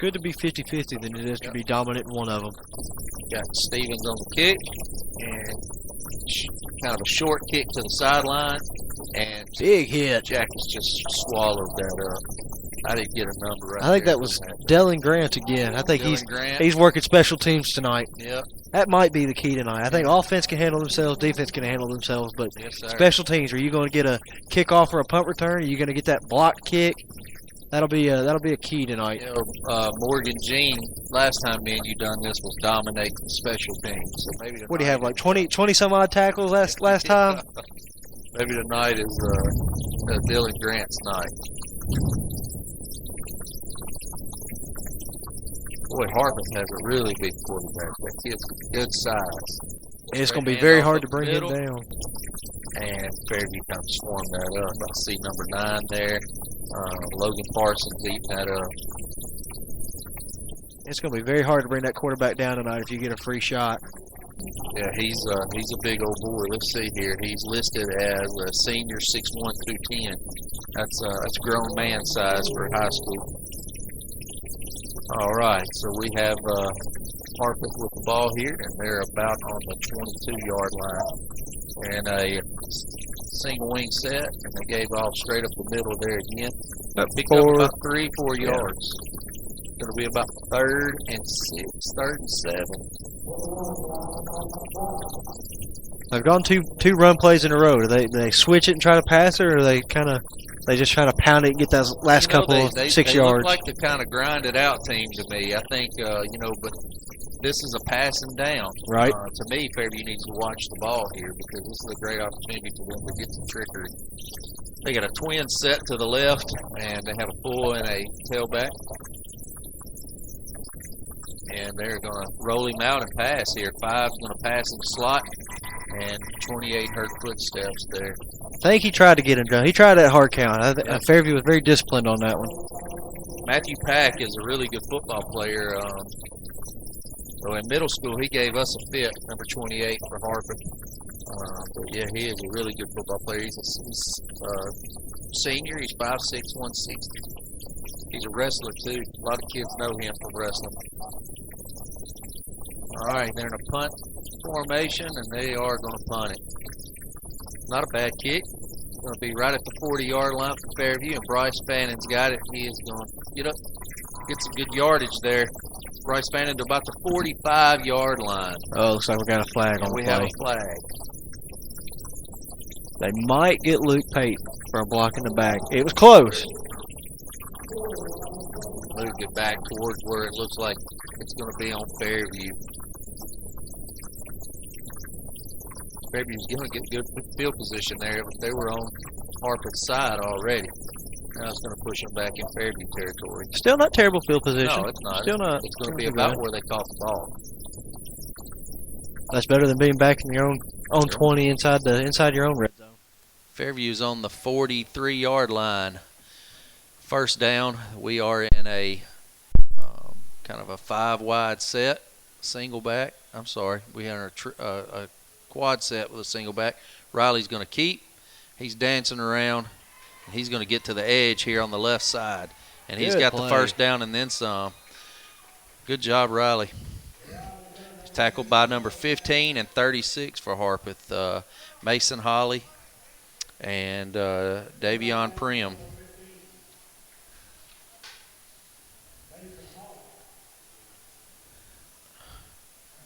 good to be 50-50 than it is to be dominant in one of them. Got Stevens on the kick, and kind of a short kick to the sideline, and big hit. Jackets just swallowed that up. I didn't get a number right. I think that was Dylan Grant again. I think he's working special teams tonight. Yep. That might be the key tonight. I think offense can handle themselves, defense can handle themselves, but yes, special teams, are you going to get a kickoff or a punt return? Are you going to get that block kick? That'll be a key tonight. You know, Morgan Jean, last time me and you done this, was dominating special teams. So maybe what do you have, like 20 some odd tackles last time? Maybe tonight is Dylan Grant's night. Boy, Harpeth has a really big quarterback. That kid's good size. And it's going to be very hard to bring him down. And Fairview kind of swarmed that up. I see number 9 there. Logan Parsons eating that up. It's going to be very hard to bring that quarterback down tonight if you get a free shot. Yeah, he's a big old boy. Let's see here. He's listed as a senior, 6'1", 210. That's grown man size for high school. All right, so we have Harpeth with the ball here, and they're about on the 22-yard line. And a single wing set, and they gave off straight up the middle there again. Picked up about 3-4 yards. It's going to be about 3rd and 6, 3rd and 7. They've gone two run plays in a row. Do they switch it and try to pass it, or are they just try to pound it and get those last couple of 6 yards? They look like the kind of grinded out team to me. I think, but this is a passing down. Right. To me, Fairview needs to watch the ball here because this is a great opportunity for them to get some trickery. They got a twin set to the left, and they have a full and a tailback. And they're going to roll him out and pass here. 5's going to pass in the slot, and 28 heard footsteps there. I think he tried to get him done. He tried that hard count. Fairview was very disciplined on that one. Matthew Pack is a really good football player. So in middle school, he gave us a fit, number 28 for Harpeth. But yeah, he is a really good football player. He's a senior. He's 5'6", 160. He's a wrestler too. A lot of kids know him from wrestling. All right, they're in a punt formation, and they are going to punt it. Not a bad kick. It's going to be right at the 40-yard line for Fairview, and Bryce Fannon's got it. He is going to get some good yardage there. Bryce Fannin to about the 45-yard line. Oh, looks like we got a flag on the play. We have a flag. They might get Luke Pate for a block in the back. It was close. Moved it back towards where it looks like it's going to be on Fairview. Fairview's going to get good field position there, but they were on Harpeth's side already. Now it's going to push them back in Fairview territory. Still not terrible field position. No, it's not. Still not. It's going to be about where they caught the ball. That's better than being back in your own 20 inside your own red zone. Fairview's on the 43-yard line. First down, we are in a kind of a 5-wide set, single back. I'm sorry, we have a quad set with a single back. Riley's going to keep. He's dancing around. He's going to get to the edge here on the left side. And he's got the first down and then some. Good job, Riley. He's tackled by number 15 and 36 for Harpeth, Mason Holly and Davion Prim.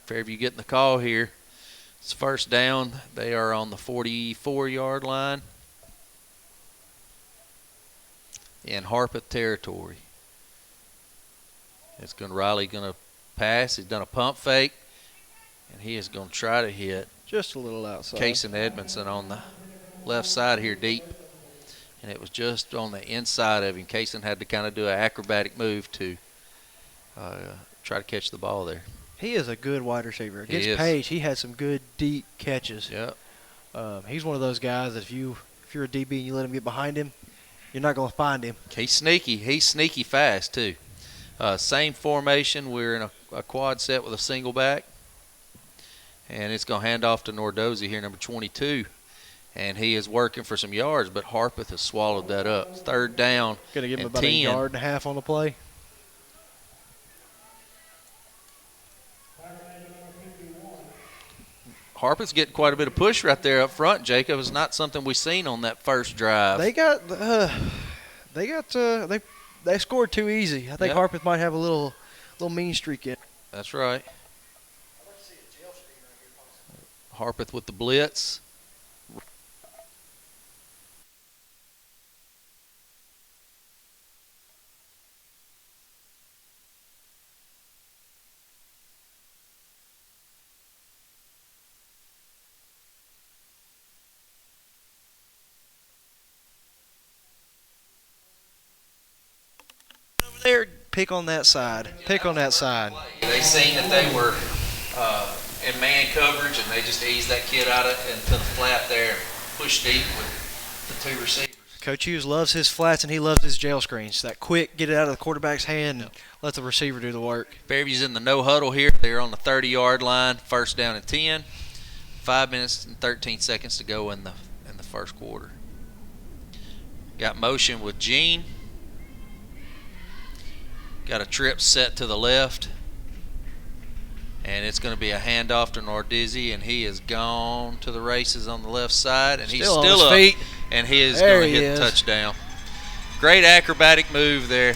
Fairview getting the call here. It's first down. They are on the 44-yard line in Harpeth territory. Riley going to pass. He's done a pump fake, and he is going to try to hit just a little outside Kason Edmondson on the left side here deep, and it was just on the inside of him. Kason had to kind of do an acrobatic move to try to catch the ball there. He is a good wide receiver. Against Page, he had some good deep catches. Yep. He's one of those guys that if you're a DB and you let him get behind him, you're not going to find him. He's sneaky. He's sneaky fast, too. Same formation. We're in a quad set with a single back. And it's going to hand off to Nordozzi here, number 22. And he is working for some yards, but Harpeth has swallowed that up. Third down. Going to give him about 10. A yard and a half on the play. Harpeth's getting quite a bit of push right there up front, Jacob. It's not something we've seen on that first drive. They scored too easy. I think Yep. Harpeth might have a little mean streak in. That's right. Harpeth with the blitz. There, pick on that side. Pick on that side. They seen that they were in man coverage, and they just eased that kid out into the flat there and pushed deep with the two receivers. Coach Hughes loves his flats and he loves his jail screens. That quick, get it out of the quarterback's hand and let the receiver do the work. Fairview's in the no huddle here. They're on the 30-yard line, first down and 10. 5 minutes and 13 seconds to go in the first quarter. Got motion with Gene. Got a trip set to the left. And it's going to be a handoff to Nordizzi, and he is gone to the races on the left side, and he's Still still on up, his feet. and he is There going to he hit is. the touchdown. Great acrobatic move there.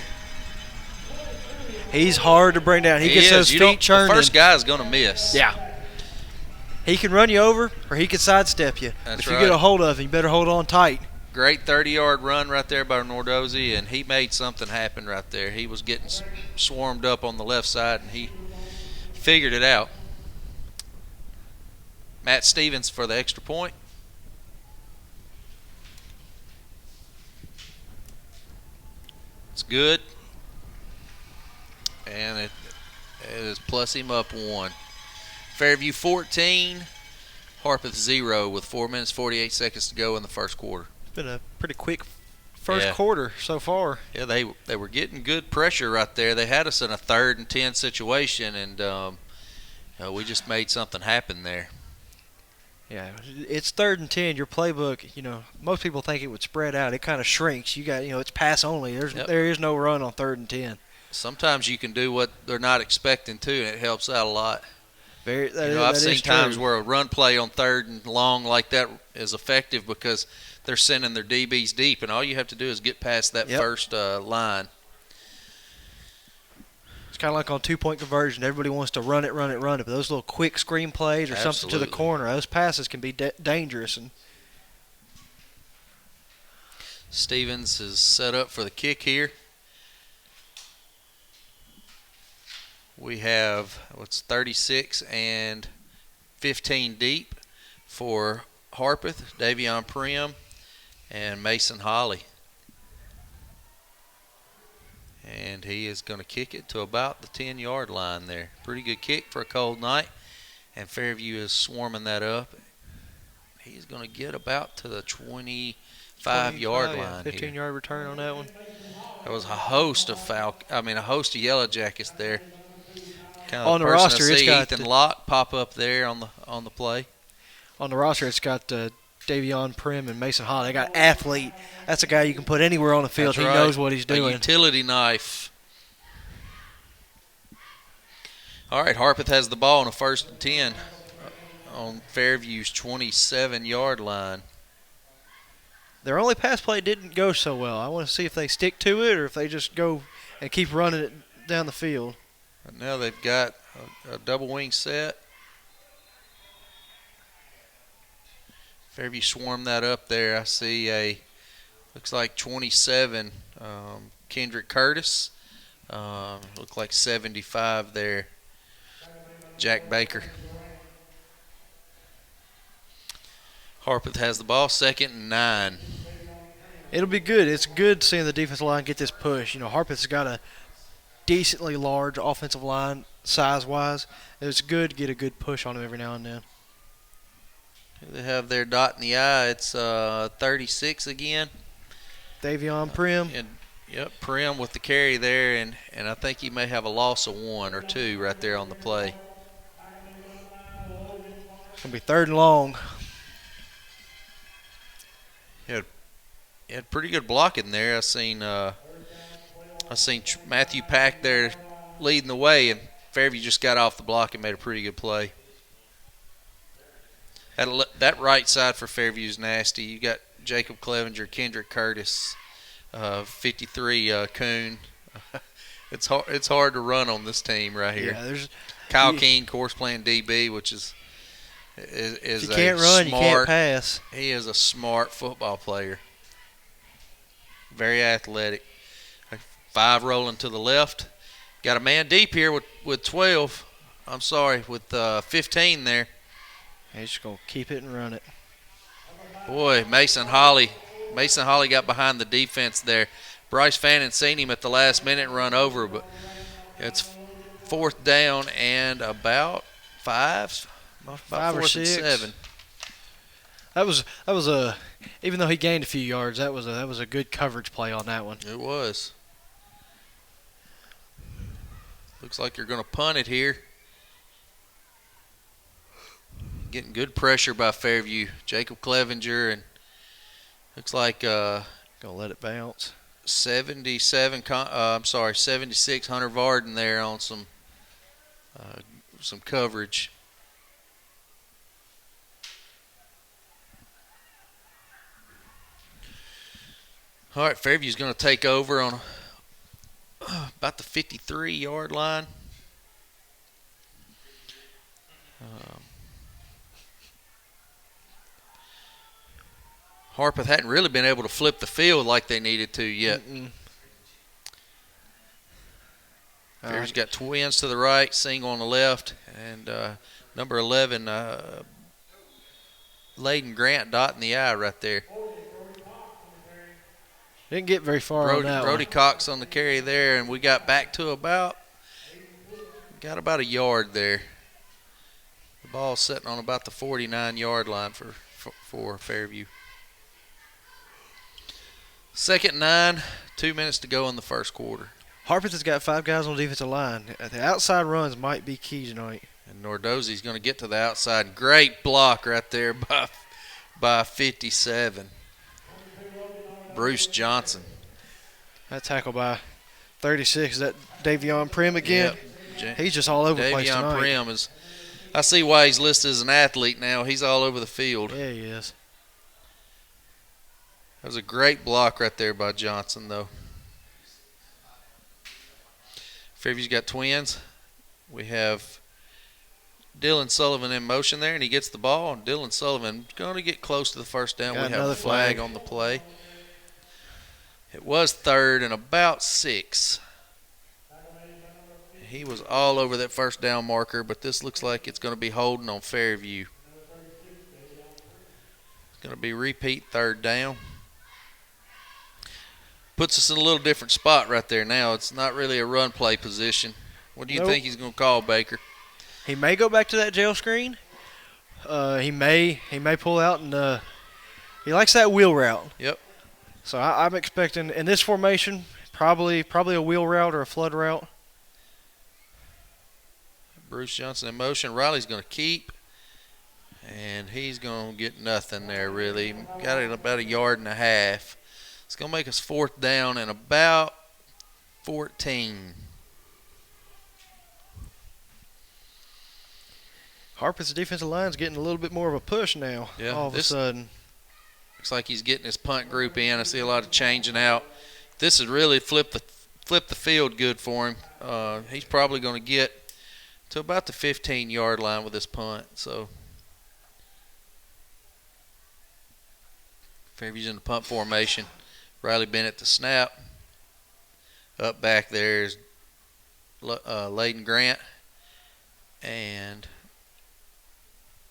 He's hard to bring down. He gets those feet churned. The first in. guy is going to miss. Yeah. He can run you over or he can sidestep you. That's if you right. get a hold of him, you better hold on tight. Great 30-yard run right there by Nordozzi, and he made something happen right there. He was getting swarmed up on the left side, and he figured it out. Matt Stevens for the extra point. It's good. And it is plus him up 1. Fairview 14, Harpeth 0 with 4 minutes 48 seconds to go in the first quarter. It's been a pretty quick first Yeah. quarter so far. Yeah, they were getting good pressure right there. They had us in a 3rd and 10 situation, and we just made something happen there. Yeah, it's 3rd and 10. Your playbook, most people think it would spread out. It kind of shrinks. You got, it's pass only. There is no run on 3rd and 10. Sometimes you can do what they're not expecting to, and it helps out a lot. I've I've seen times where a run play on 3rd and long like that is effective because they're sending their DBs deep, and all you have to do is get past that first line. It's kind of like on 2-point conversion. Everybody wants to run it. But those little quick screen plays or something to the Absolutely. corner, those passes can be dangerous. And Stevens is set up for the kick here. We have 36 and 15 deep for Harpeth, Davion Prim, and Mason Holly. And he is going to kick it to about the 10-yard line there. Pretty good kick for a cold night. And Fairview is swarming that up. He's going to get about to the 25-yard line. 15-yard return on that one. There was a host of Yellow Jackets there. Kind of On the person roster, I it's see got Ethan Locke pop up there on the play. On the roster, it's got Davion Prim and Mason Holly. They got athlete. That's a guy you can put anywhere on the field. That's He right. knows what he's A doing. utility knife. All right, Harpeth has the ball on a 1st and 10 on Fairview's 27-yard line. Their only pass play didn't go so well. I want to see if they stick to it or if they just go and keep running it down the field. Right now they've got a double wing set. Fairview swarmed that up there. I see looks like 27, Kendrick Curtis. Look like 75 there, Jack Baker. Harpeth has the ball, 2nd and 9. It'll be good. It's good seeing the defensive line get this push. Harpeth's got a decently large offensive line size-wise. It's good to get a good push on them every now and then. They have their dot in the I. It's 36 again. Davion Prim. Yep, Prim with the carry there, and I think he may have a loss of 1 or 2 right there on the play. It's going to be 3rd and long. He had pretty good blocking there. I seen Matthew Pack there leading the way, and Fairview just got off the block and made a pretty good play. That right side for Fairview's nasty. You got Jacob Clevenger, Kendrick Curtis, 53 Coon. It's hard to run on this team right here. Yeah, there's Kyle King, course playing DB, which is if you can't run, you can't pass. He is a smart football player. Very athletic. 5 rolling to the left. Got a man deep here with 12. I'm sorry, with 15 there. He's just going to keep it and run it. Boy, Mason Holly got behind the defense there. Bryce Fannin seen him at the last minute and run over, but it's 4th down and about 5 or 6. 7. That was a even though he gained a few yards, that was a good coverage play on that one. It was. Looks like you're going to punt it here. Getting good pressure by Fairview. Jacob Clevenger and looks like gonna let it bounce. 76 Hunter Varden there on some coverage. All right, Fairview's going to take over on about the 53-yard line. Harpeth hadn't really been able to flip the field like they needed to yet. Fairview's got twins to the right, single on the left, and number 11, Layden Grant dotting the I right there. Didn't get very far on that Brody one. Cox on the carry there, and we got back to about a yard there. The ball's sitting on about the 49-yard line for Fairview. 2nd and 9, 2 minutes to go in the first quarter. Harpeth has got 5 guys on the defensive line. The outside runs might be key tonight. And Nordosi's going to get to the outside. Great block right there by 57. Bruce Johnson. That tackle by 36. Is that Davion Prim again? Yep. He's just all over the place tonight. Davion Prim is. I see why he's listed as an athlete now. He's all over the field. Yeah, he is. That was a great block right there by Johnson, though. Fairview's got twins. We have Dylan Sullivan in motion there, and he gets the ball. And Dylan Sullivan going to get close to the first down. Got we have a flag on the play. It was 3rd and about 6. He was all over that first down marker, but this looks like it's going to be holding on Fairview. It's going to be repeat 3rd down. Puts us in a little different spot right there now. It's not really a run play position. What do you think he's going to call, Baker? He may go back to that jail screen. He may pull out and he likes that wheel route. Yep. So I'm expecting in this formation probably a wheel route or a flood route. Bruce Johnson in motion. Riley's going to keep, and he's going to get nothing there really. Got it about 1.5 yards. It's going to make us 4th down and about 14. Harpeth's defensive line's getting a little bit more of a push now. Yeah, all of a sudden. Looks like he's getting his punt group in. I see a lot of changing out. This has really flipped the field good for him. He's probably going to get to about the 15-yard line with this punt. So Fairview's in the punt formation. Riley Bennett to snap. Up back there is Layden Grant. And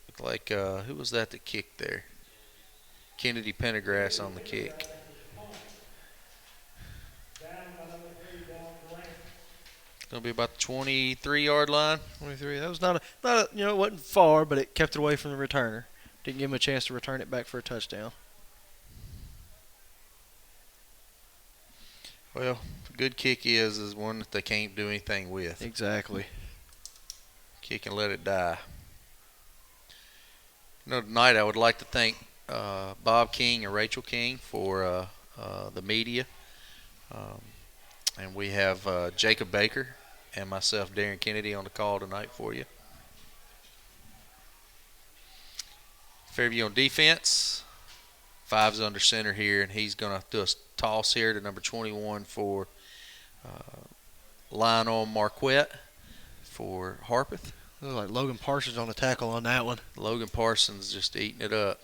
looked like, who was that kicked there? Kennedy Pendergrass on the kick. Going to be about the 23-yard line. 23. That was not a, it wasn't far, but it kept it away from the returner. Didn't give him a chance to return it back for a touchdown. Well, a good kick is one that they can't do anything with. Exactly. Kick and let it die. Tonight I would like to thank Bob King and Rachel King for the media. And we have Jacob Baker and myself, Darren Kennedy, on the call tonight for you. Fairview on defense. 5's under center here, and he's going to do a toss here to number 21 for Lionel Marquette for Harpeth. Looks like Logan Parsons on the tackle on that one. Logan Parsons just eating it up.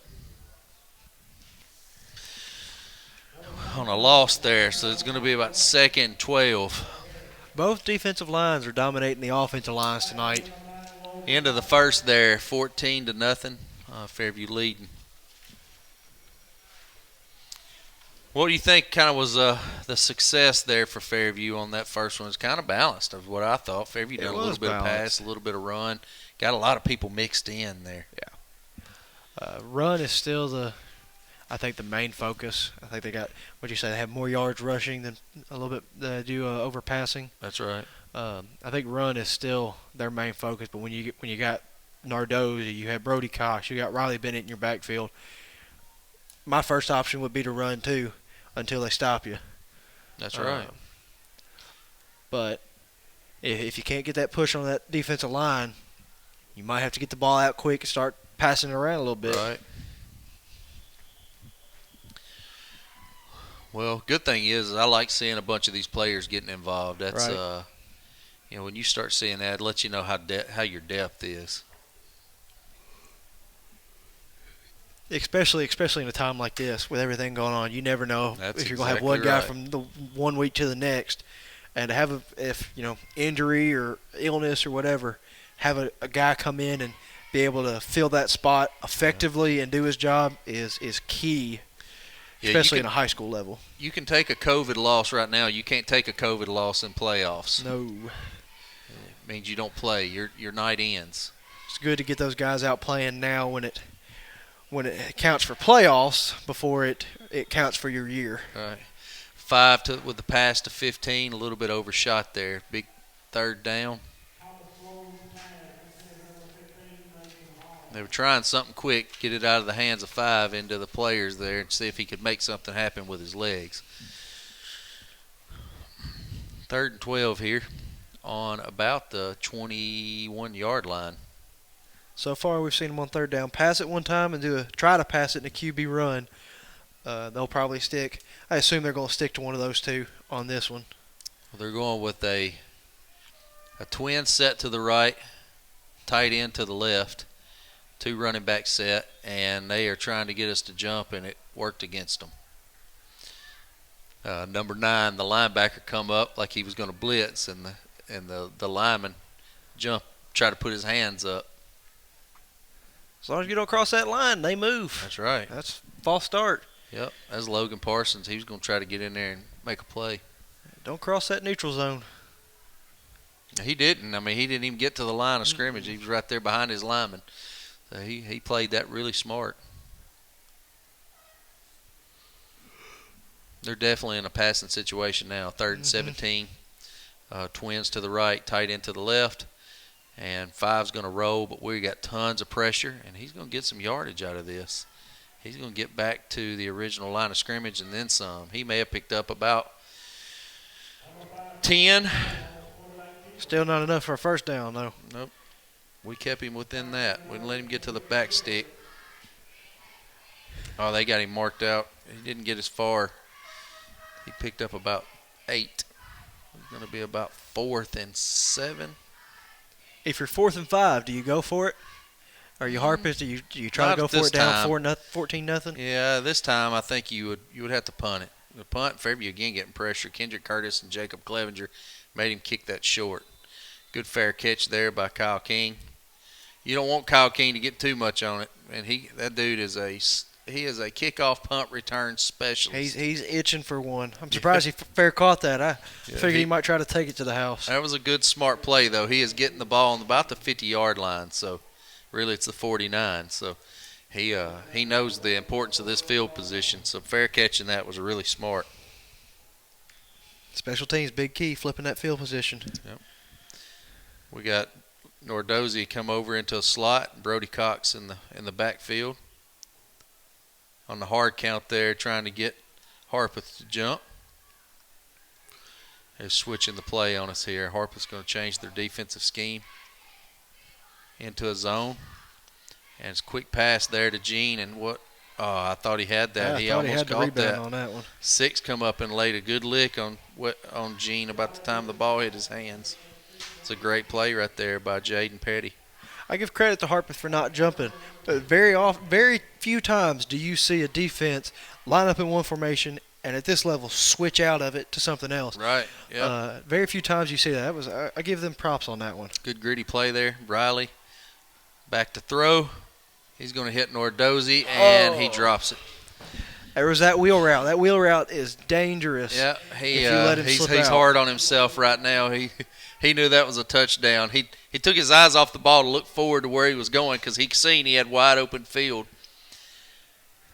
On a loss there, so it's going to be about 2nd and 12. Both defensive lines are dominating the offensive lines tonight. End of the first there, 14-0. Fairview leading. What do you think kind of was the success there for Fairview on that first one? It's kind of balanced of what I thought. Fairview did a little bit of pass, a little bit of run. Got a lot of people mixed in there. Yeah. Run is still I think the main focus. I think they got, what you say, they have more yards rushing than a little bit they do over passing. That's right. I think run is still their main focus, but when you got Nardozzi, you have Brody Cox, you got Riley Bennett in your backfield. My first option would be to run too until they stop you. That's right. But if you can't get that push on that defensive line, you might have to get the ball out quick and start passing it around a little bit. Right. Well, good thing is I like seeing a bunch of these players getting involved. That's right. When you start seeing that, it lets you know how your depth is. Especially in a time like this with everything going on, you never know if you're going to have one exactly guy right. from the one week to the next, and to have injury or illness or whatever, have a guy come in and be able to fill that spot effectively and do his job is key. Especially in a high school level. You can take a COVID loss right now. You can't take a COVID loss in playoffs. No. It means you don't play. Your night ends. It's good to get those guys out playing now when it counts for playoffs before it counts for your year. All right. 5 with the pass to 15, a little bit overshot there. Big 3rd down. They were trying something quick, get it out of the hands of 5 into the players there and see if he could make something happen with his legs. 3rd and 12 here on about the 21-yard line. So far, we've seen them on 3rd down pass it one time and try to pass it in a QB run. They'll probably stick. I assume they're going to stick to one of those two on this one. Well, they're going with a twin set to the right, tight end to the left. 2 running back set, and they are trying to get us to jump, and it worked against them. Number 9, the linebacker come up like he was going to blitz, and the lineman try to put his hands up. As long as you don't cross that line, they move. That's right. That's false start. Yep, that's Logan Parsons. He was going to try to get in there and make a play. Don't cross that neutral zone. He didn't. I mean, he didn't even get to the line of scrimmage. He was right there behind his lineman. So he played that really smart. They're definitely in a passing situation now. 3rd and 17. Twins to the right, tight end to the left. And 5's going to roll, but we got tons of pressure, and he's going to get some yardage out of this. He's going to get back to the original line of scrimmage and then some. He may have picked up about 10. Still not enough for a first down, though. Nope. We kept him within that. We didn't let him get to the back stick. Oh, they got him marked out. He didn't get as far. He picked up about 8. It's going to be about 4th and 7. If you're 4th and 5, do you go for it? Are you Harpeth? Do you try Not to go at for this it down time. 14-0? Yeah, this time I think you would have to punt it. The punt, Fairview again getting pressure. Kendrick Curtis and Jacob Clevenger made him kick that short. Good fair catch there by Kyle King. You don't want Kyle King to get too much on it, and that dude is a kickoff punt return specialist. He's itching for one. I'm surprised he fair caught that. I figured he might try to take it to the house. That was a good, smart play, though. He is getting the ball on about the 50-yard line, so really it's the 49. So he knows the importance of this field position. So fair catching that was really smart. Special teams, big key, flipping that field position. Yep. We got Nardozzi come over into a slot. Brody Cox in the backfield. On the hard count there, trying to get Harpeth to jump. They're switching the play on us here. Harpeth's going to change their defensive scheme into a zone. And it's a quick pass there to Gene, and what? Oh, I thought he had that. I He thought he almost had the caught rebound that. on that one. Six come up and laid a good lick on Gene about the time the ball hit his hands. It's a great play right there by Jaden Petty. I give credit to Harpeth for not jumping, but very few times do you see a defense line up in one formation and at this level switch out of it to something else. Right. Yeah. Very few times you see that. I give them props on that one. Good gritty play there. Riley back to throw. He's going to hit Nordozzi, and he drops it. There was that wheel route. That wheel route is dangerous. Yeah, He's hard on himself right now. He knew that was a touchdown. He took his eyes off the ball to look forward to where he was going because he seen he had wide open field,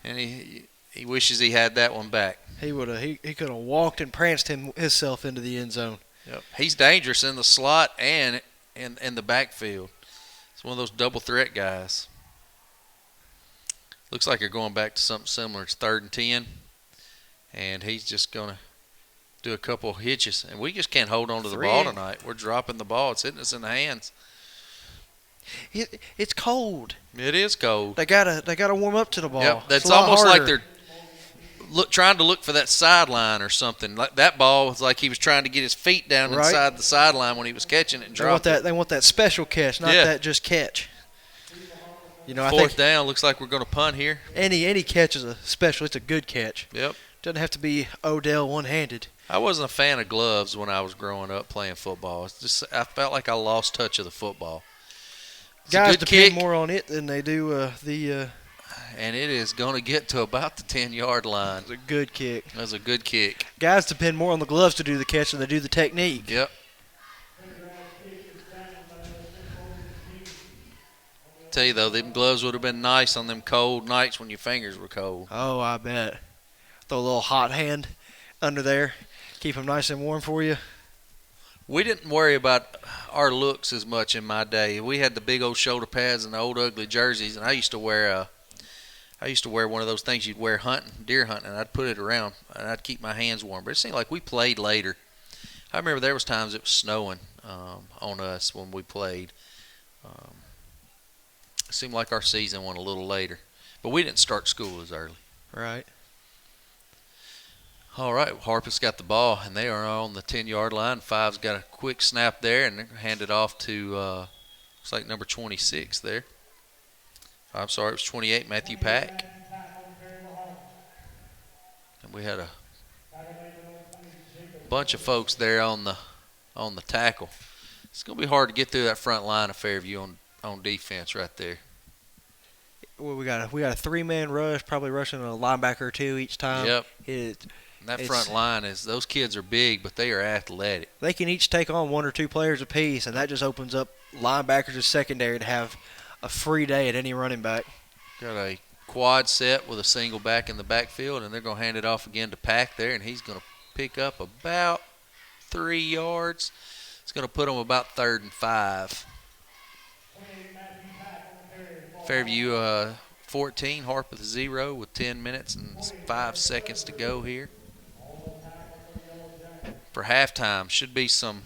and he wishes he had that one back. He would have. He could have walked and pranced himself into the end zone. Yep. He's dangerous in the slot and in the backfield. He's one of those double threat guys. Looks like you're going back to something similar. It's 3rd and 10, and he's just going to do a couple hitches. And we just can't hold on to the ball tonight. We're dropping the ball. It's hitting us in the hands. It's cold. It is cold. They gotta warm up to the ball. Yep. That's almost like they're trying to look for that sideline or something. Like that ball was like he was trying to get his feet down inside the sideline when he was catching it and dropped it. They want that special catch, not that just catch. You know, I think 4th down. Looks like we're going to punt here. Any catch is a special. It's a good catch. Yep. Doesn't have to be Odell one-handed. I wasn't a fan of gloves when I was growing up playing football. It's just I felt like I lost touch of the football. It's Guys a good depend kick, more on it than they do and it is going to get to about the 10-yard line. It's a good kick. That's a good kick. Guys depend more on the gloves to do the catch than they do the technique. Yep. Tell you though, them gloves would have been nice on them cold nights when your fingers were cold. Oh, I bet. Throw a little hot hand under there, keep them nice and warm for you. We didn't worry about our looks as much in my day. We had the big old shoulder pads and the old ugly jerseys, and I used to wear one of those things you'd wear deer hunting, and I'd put it around and I'd keep my hands warm. But it seemed like we played later. I remember there was times it was snowing on us when we played. It seemed like our season went a little later, but we didn't start school as early. Right. All right, Harpeth's got the ball, and they are on the 10-yard line. Five's got a quick snap there, and they're going to hand it off to, looks like number 26 there. I'm sorry, it was 28, Matthew Pack. And we had a bunch of folks there on the tackle. It's going to be hard to get through that front line of Fairview on defense right there. Well, we got a 3-man rush, probably rushing a linebacker or two each time. Yep. That front line those kids are big, but they are athletic. They can each take on 1 or 2 players apiece, and that just opens up linebackers or secondary to have a free day at any running back. Got a quad set with a single back in the backfield, and they're going to hand it off again to Pack there, and he's going to pick up about 3 yards. It's going to put them about 3rd and 5. Fairview 14, Harpeth 0 with 10 minutes and 5 seconds to go here. For halftime, should be some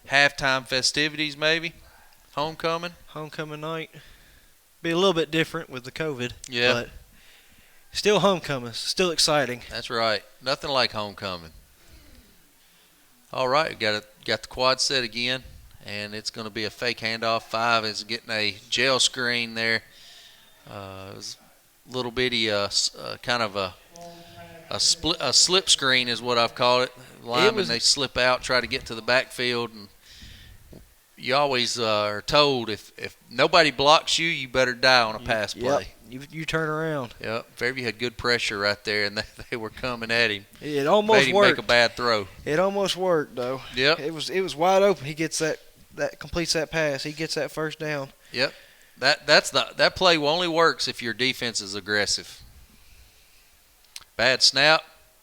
halftime festivities maybe. Homecoming Night. Be a little bit different with the COVID. Yeah. But still homecoming. Still exciting. That's right. Nothing like homecoming. All right, got the quad set again, and it's going to be a fake handoff. 5 is getting a gel screen there. Little bitty kind of a slip screen is what I've called it. Linemen, they slip out, try to get to the backfield, and you always are told if nobody blocks you, you better die on a pass play. You turn around. Yep. Fairview had good pressure right there, and they were coming at him. It almost made him worked. Make a bad throw. It almost worked though. Yep. It was wide open. He gets that completes that pass. He gets that first down. Yep. That play only works if your defense is aggressive. Bad snap.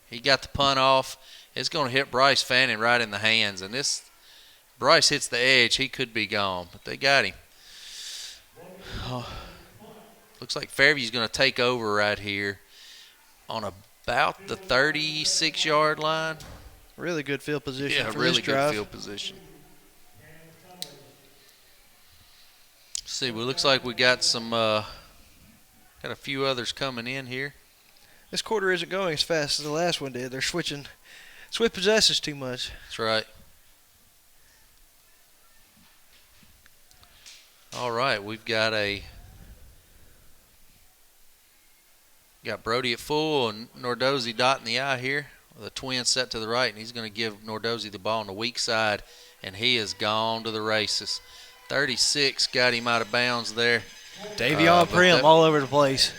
He got the punt off. It's going to hit Bryce Fanning right in the hands, and Bryce hits the edge. He could be gone, but they got him. Oh. Looks like Fairview's going to take over right here on about the 36-yard line. Really good field position for really this drive. good field position. See, well, looks like we got some, got a few others coming in here. This quarter isn't going as fast as the last one did. They're switching possessions too much. That's right. All right, we've got Brody at full and Nordozzi dotting the I here. The twin set to the right, and he's going to give Nordozzi the ball on the weak side, and he has gone to the races. 36 got him out of bounds there. Davion Prim all over the place.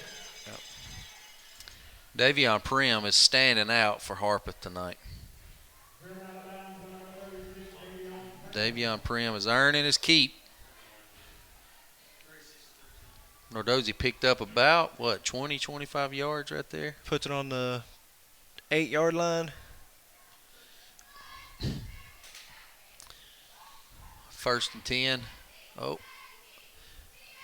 Davion Prim is standing out for Harpeth tonight. Davion Prim is earning his keep. Nordozzi picked up about, 20, 25 yards right there. Puts it on the 8-yard line. First and 10. Oh.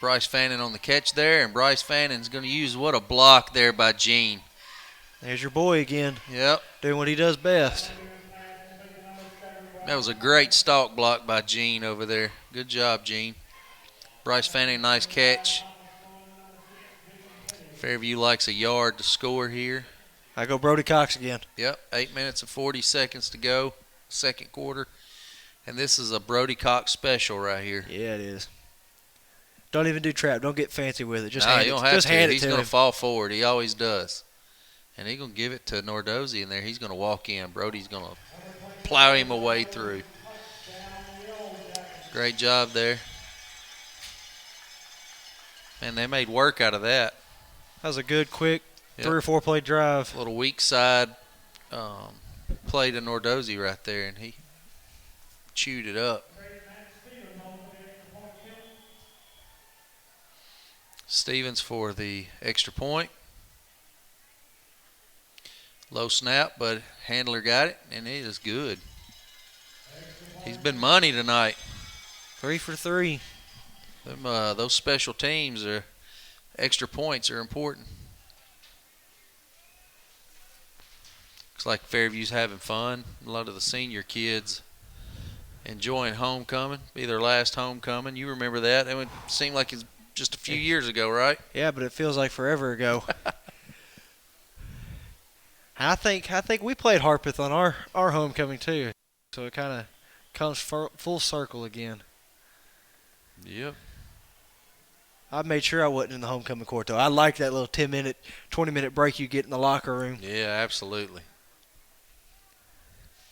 Bryce Fannin on the catch there, and Bryce Fannin's going to use what a block there by Gene. There's your boy again. Yep. Doing what he does best. That was a great stalk block by Gene over there. Good job, Gene. Bryce Fannin, nice catch. Fairview likes a yard to score here. I go Brody Cox again. Yep, 8 minutes and 40 seconds to go, second quarter. And this is a Brody Cox special right here. Yeah, it is. Don't even do trap. Don't get fancy with it. Just No, hand you don't it. have Just to. hand He's it to going him. to fall forward. He always does. And he's going to give it to Nordozzi in there. He's going to walk in. Brody's going to plow him away through. Great job there. And they made work out of that. That was a good, quick 3 Yep. or 4 play drive. Little weak side play to Nordozzi right there, and he chewed it up. Stevens for the extra point. Low snap, but handler got it, and it is good. He's been money tonight. 3 for 3. Those special teams extra points are important. Looks like Fairview's having fun. A lot of the senior kids enjoying homecoming. Be their last homecoming. You remember that? It would seem like it's just a few years ago, right? Yeah, but it feels like forever ago. I think we played Harpeth on our homecoming too, so it kind of comes full circle again. Yep. I made sure I wasn't in the homecoming court though. I like that little 10-minute, 20-minute break you get in the locker room. Yeah, absolutely.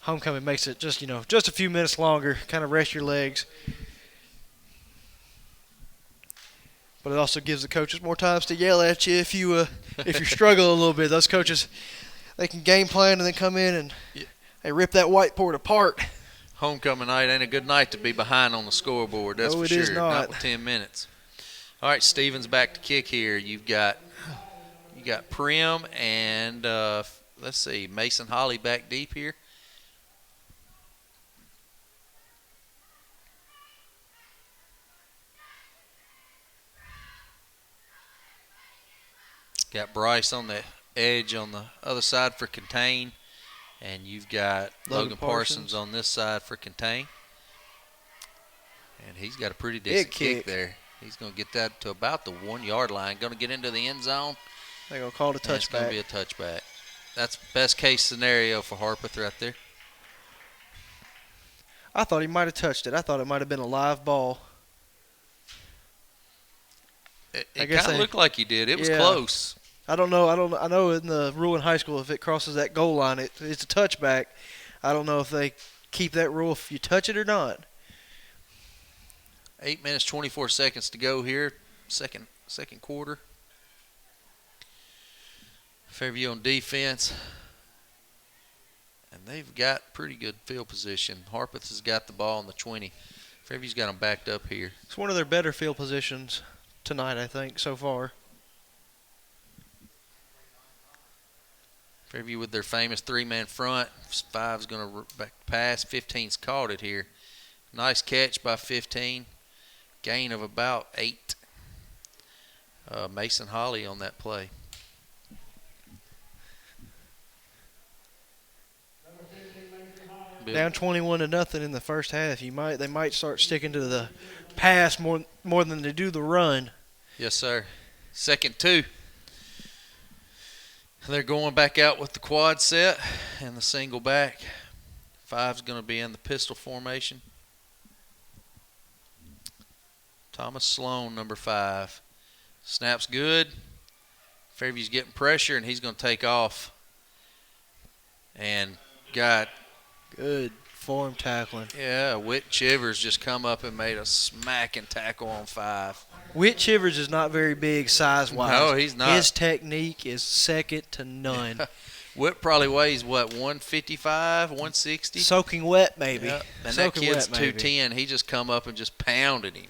Homecoming makes it just a few minutes longer, kind of rest your legs. But it also gives the coaches more times to yell at you if you struggle a little bit. Those coaches, they can game plan and then come in and they rip that whiteboard apart. Homecoming night ain't a good night to be behind on the scoreboard. That's No, for it sure. is not. With 10 minutes. All right, Stevens back to kick here. You got Prim and let's see, Mason Holly back deep here. Got Bryce on the edge on the other side for contain. And you've got Logan Parsons on this side for contain. And he's got a pretty decent kick there. He's going to get that to about the 1-yard line. Going to get into the end zone. They're going to call it a touchback. It's going to be a touchback. That's best case scenario for Harpeth right there. I thought he might have touched it. I thought it might have been a live ball. It kind of looked like he did. It was close. I don't know. I know in the rule in high school, if it crosses that goal line, it's a touchback. I don't know if they keep that rule if you touch it or not. 8 minutes, 24 seconds to go here. Second quarter. Fairview on defense. And they've got pretty good field position. Harpeth has got the ball on the 20. Fairview's got them backed up here. It's one of their better field positions tonight, I think, so far. Fairview with their famous 3-man front. 5's going to pass. 15's caught it here. Nice catch by 15. Gain of about 8. Mason Holly on that play. Down 21-0 in the first half. They might start sticking to the pass more than they do the run. Yes, sir. 2nd 2. They're going back out with the quad set and the single back. 5's going to be in the pistol formation. Thomas Sloan, number 5. Snap's good. Fairview's getting pressure, and he's going to take off. And got good form tackling. Yeah, Whit Chivers just come up and made a smacking tackle on 5. Whit Chivers is not very big size-wise. No, he's not. His technique is second to none. Whit probably weighs, 155, 160? Soaking wet, maybe. Yeah. And Soaking that kid's wet, maybe. 210. He just come up and just pounded him.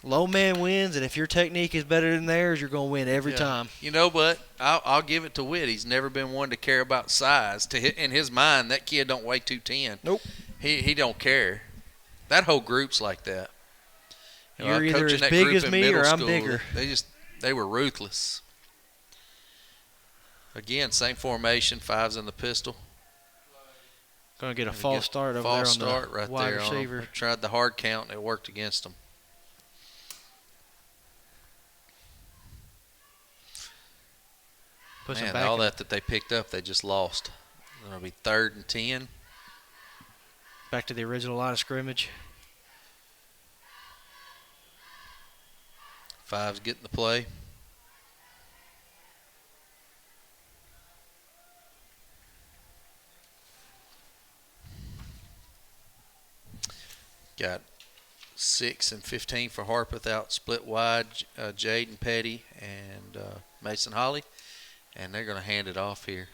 Low man wins, and if your technique is better than theirs, you're going to win every time. You know, but I'll give it to Whit. He's never been one to care about size. In his mind, that kid don't weigh 210. Nope. He don't care. That whole group's like that. You're either as big as me or I'm bigger. They were ruthless. Again, same formation. 5's in the pistol. Going to get a false start over there on the wide receiver. They tried the hard count, and it worked against them. Man, all that they picked up, they just lost. It'll be 3rd and 10. Back to the original line of scrimmage. 5's getting the play. Got 6 and 15 for Harpeth out split wide. Jaden Petty and Mason Holly. And they're going to hand it off here.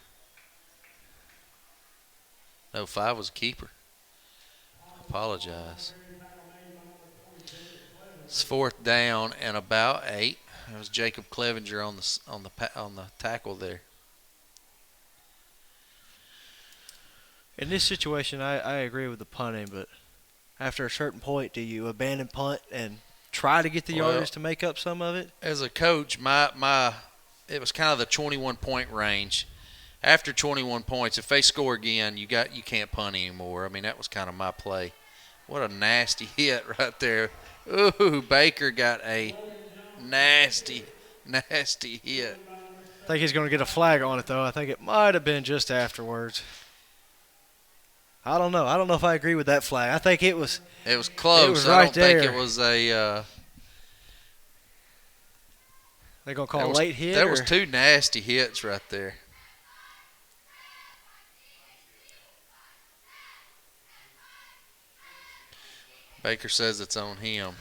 No, 5 was a keeper. Apologize. It's 4th down and about 8. It was Jacob Clevenger on the tackle there. In this situation, I agree with the punting, but after a certain point, do you abandon punt and try to get the yardage to make up some of it? As a coach, it was kind of the 21-point range. After 21 points, if they score again, you can't punt anymore. I mean, that was kind of my play. What a nasty hit right there. Ooh, Baker got a nasty, nasty hit. I think he's going to get a flag on it, though. I think it might have been just afterwards. I don't know. I don't know if I agree with that flag. I think it was. It was close. It was right there. I don't think it was a. They're going to call a late hit? There was 2 nasty hits right there. Baker says it's on him.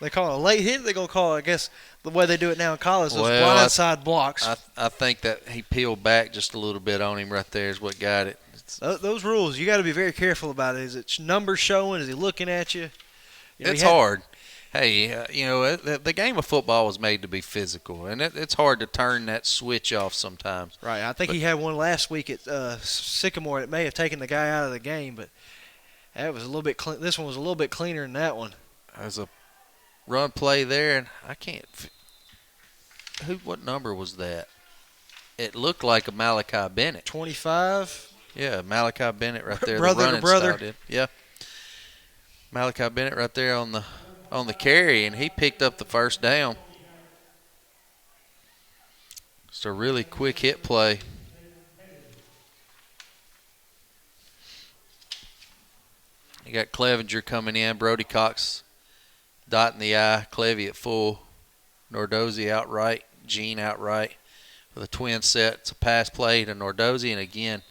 They call it a late hit? They're going to call it, I guess, the way they do it now in college, those blindside blocks. I think that he peeled back just a little bit on him right there is what got it. Those rules, you got to be very careful about it. Is it numbers showing? Is he looking at you? It's hard. Hey, the game of football was made to be physical, and it's hard to turn that switch off sometimes. Right. I think he had one last week at Sycamore. It may have taken the guy out of the game, but that was a little bit. This one was a little bit cleaner than that one. There's a run play there, and I can't. What number was that? It looked like a Malachi Bennett. 25. Yeah, Malachi Bennett right there. Brother to brother. Yeah. Malachi Bennett right there on the carry, and he picked up the 1st down. It's a really quick hit play. You got Clevenger coming in, Brody Cox dotting the I, Clevy at full, Nordozzi outright, Gene outright with a twin set. It's a pass play to Nordozzi, and again,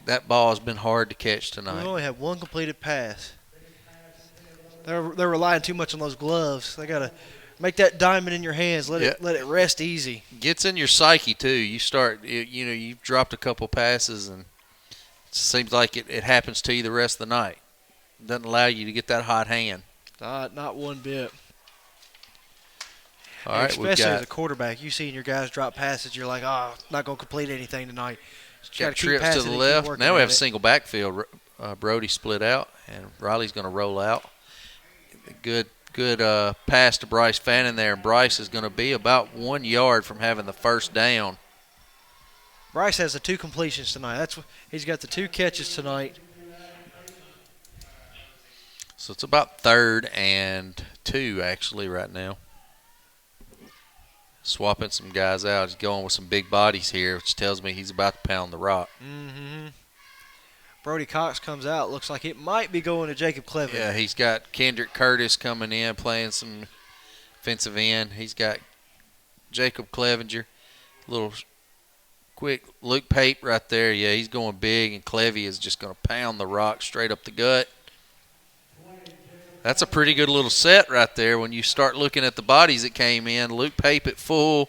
that ball has been hard to catch tonight. We only have one completed pass. They're relying too much on those gloves. They got to make that diamond in your hands. Let it rest easy. Gets in your psyche too. You start, you've dropped a couple passes, and it seems like it happens to you the rest of the night. It doesn't allow you to get that hot hand. Not one bit. All right, especially as a quarterback, you see your guys drop passes, you're like, not going to complete anything tonight. Got trips to the left. Now we have a single backfield. Brody split out, and Riley's going to roll out. Good pass to Bryce Fannin there. Bryce is going to be about 1 yard from having the 1st down. Bryce has the 2 completions tonight. He's got the 2 catches tonight. So it's about 3rd and 2 actually right now. Swapping some guys out. He's going with some big bodies here, which tells me he's about to pound the rock. Mm-hmm. Brody Cox comes out. Looks like it might be going to Jacob Cleveland. Yeah, he's got Kendrick Curtis coming in, playing some defensive end. He's got Jacob Clevenger. Little quick Luke Pape right there. Yeah, he's going big, and Clevy is just going to pound the rock straight up the gut. That's a pretty good little set right there when you start looking at the bodies that came in. Luke Pape at full,